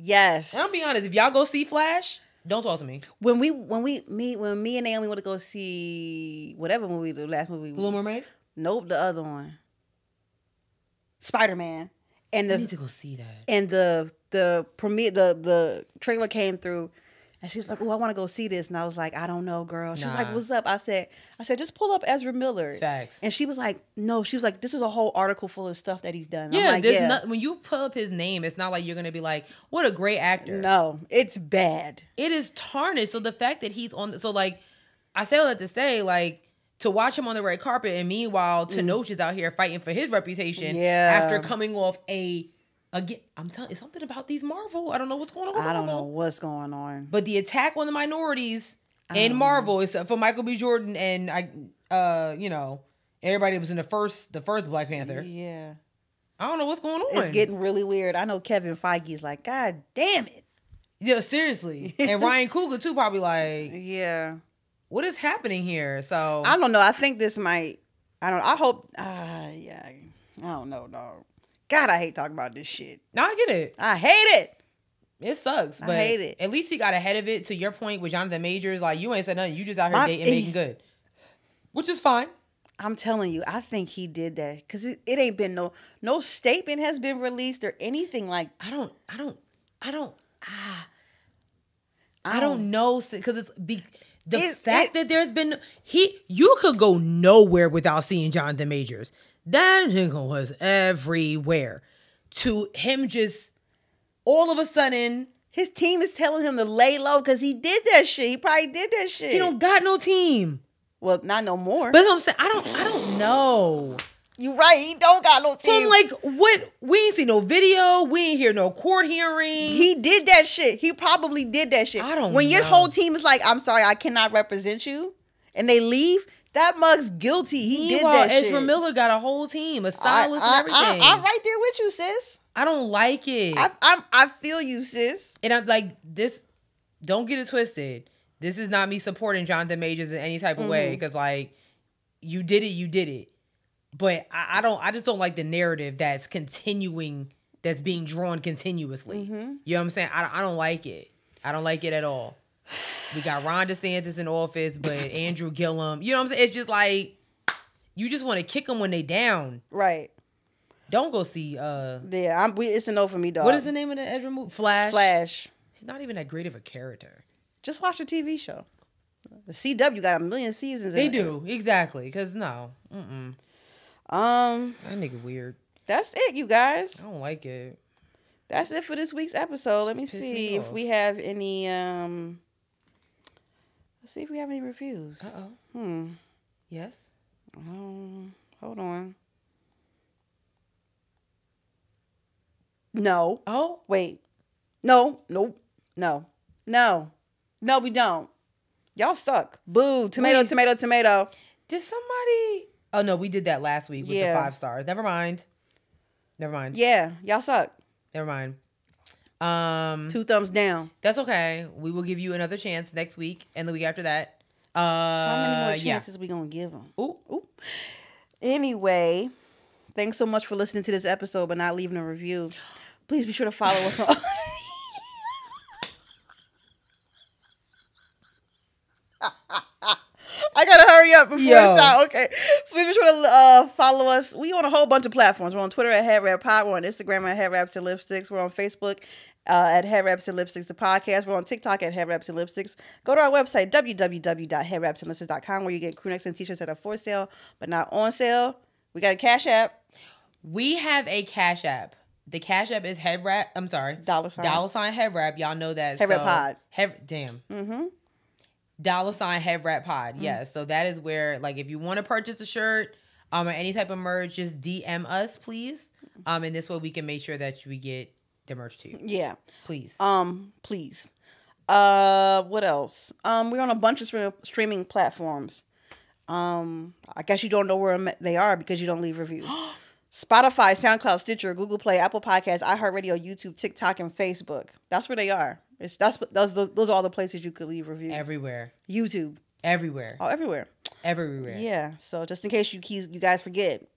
And I'll be honest, if y'all go see Flash, don't talk to me. When me and Naomi went to go see whatever movie, the last movie. Little Mermaid? Nope, the other one. Spider-Man. And I need to go see that. And the premiere, the trailer came through, and she was like, "Oh, I want to go see this." And I was like, "I don't know, girl." She's like, "What's up?" I said, "Just pull up Ezra Miller." Facts. And she was like, "No." She was like, "This is a whole article full of stuff that he's done." Yeah, I'm like, when you pull up his name, it's not like you're gonna be like, "What a great actor." No, it's bad. It is tarnished. So the fact that he's on, so like, I say all that to say, like, to watch him on the red carpet, and meanwhile, Tenoch is out here fighting for his reputation after coming off again, I'm telling you, it's something about these Marvel. I don't know what's going on with Marvel. I don't know what's going on. But the attack on the minorities in Marvel, except for Michael B. Jordan and everybody that was in the first Black Panther. Yeah. I don't know what's going on. It's getting really weird. I know Kevin Feige's like, God damn it. Yeah, seriously. And Ryan Coogler too, probably like, yeah. What is happening here? So I don't know. I think this might. I hope. Yeah. I don't know, dog. God, I hate talking about this shit. No, I get it. I hate it. It sucks. But I hate it. At least he got ahead of it. To your point with Jonathan Majors, like, you ain't said nothing. You just out here dating and making good, which is fine. I'm telling you, I think he did that because it ain't been no statement has been released or anything like. I don't know because it's the fact that there's been you could go nowhere without seeing Jonathan Majors. That nigga was everywhere. To him just all of a sudden, his team is telling him to lay low because he did that shit. He probably did that shit. He don't got no team. Well, not no more. But that's what I'm saying. I don't know. You right. He don't got no team. So I'm like, what? We ain't see no video. We ain't hear no court hearing. He did that shit. He probably did that shit. I don't know. When your whole team is like, I'm sorry, I cannot represent you, and they leave, that mug's guilty. He did that shit. Ezra Miller got a whole team, a stylist and everything. I'm right there with you, sis. I don't like it. I feel you, sis. And I'm like, this, don't get it twisted. This is not me supporting Jonathan Majors in any type of way. Because, like, you did it. But I just don't like the narrative that's continuing, that's being drawn continuously. You know what I'm saying? I don't like it. I don't like it at all. We got Ron DeSantis in office, but Andrew Gillum, you know what I'm saying? It's just like, you just want to kick them when they down. Right. Don't go see. It's a no for me, dog. What is the name of the Ezra movie? Flash. He's not even that great of a character. Just watch the TV show. The CW got 1 million seasons. They do, exactly. Because no. That nigga weird. That's it, you guys. I don't like it. That's it for this week's episode. Let me see if we have any. Let's see if we have any reviews. Yes. Hold on. No. Oh. Wait. No. Nope. No. We don't. Y'all suck. Boo. Tomato. Did somebody? Oh no, we did that last week with the 5 stars. Never mind. Yeah, y'all suck. Never mind. 2 thumbs down. That's okay. We will give you another chance next week and the week after that. How many more chances we gonna give them? Ooh. Anyway, thanks so much for listening to this episode, but not leaving a review. Please be sure to follow us on. I gotta hurry up before it's out. Okay. Please be sure to follow us. We on a whole bunch of platforms. We're on Twitter at Headwrap Pod. We're on Instagram at Headwraps and Lipsticks. We're on Facebook at Headwraps and Lipsticks, the podcast. We're on TikTok at Headwraps and Lipsticks. Go to our website, www.headwrapsandlipsticks.com, where you get crew necks and t-shirts that are for sale, but not on sale. We got a Cash App. We have a Cash App. The Cash App is Headwrap. I'm sorry. $. Headwrap. Y'all know that. Headwrap Pod. Damn. $Headwrap Pod. Yes. So that is where, like, if you want to purchase a shirt or any type of merch, just DM us, please. And this way we can make sure that we get the merch to you. Yeah. Please. Please. What else? We're on a bunch of streaming platforms. I guess you don't know where they are because you don't leave reviews. Spotify, SoundCloud, Stitcher, Google Play, Apple Podcasts, iHeartRadio, YouTube, TikTok, and Facebook. That's where they are. Those are all the places you could leave reviews. Everywhere. YouTube. Everywhere. Oh, everywhere. Everywhere. Yeah. So just in case you guys forget.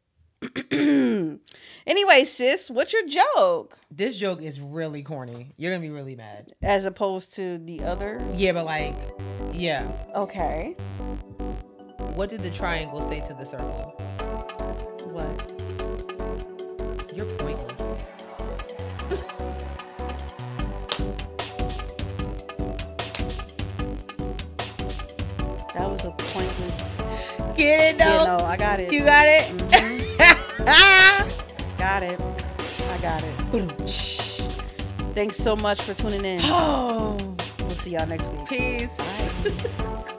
Anyway, sis, what's your joke? This joke is really corny. You're gonna be really mad. As opposed to the other? Yeah, but like, yeah. Okay. What did the triangle say to the circle? What? You're pointless. That was a pointless. Get it though? Yeah, no, I got it. You got it? Got it. I got it. Thanks so much for tuning in. Oh. We'll see y'all next week. Peace. Bye.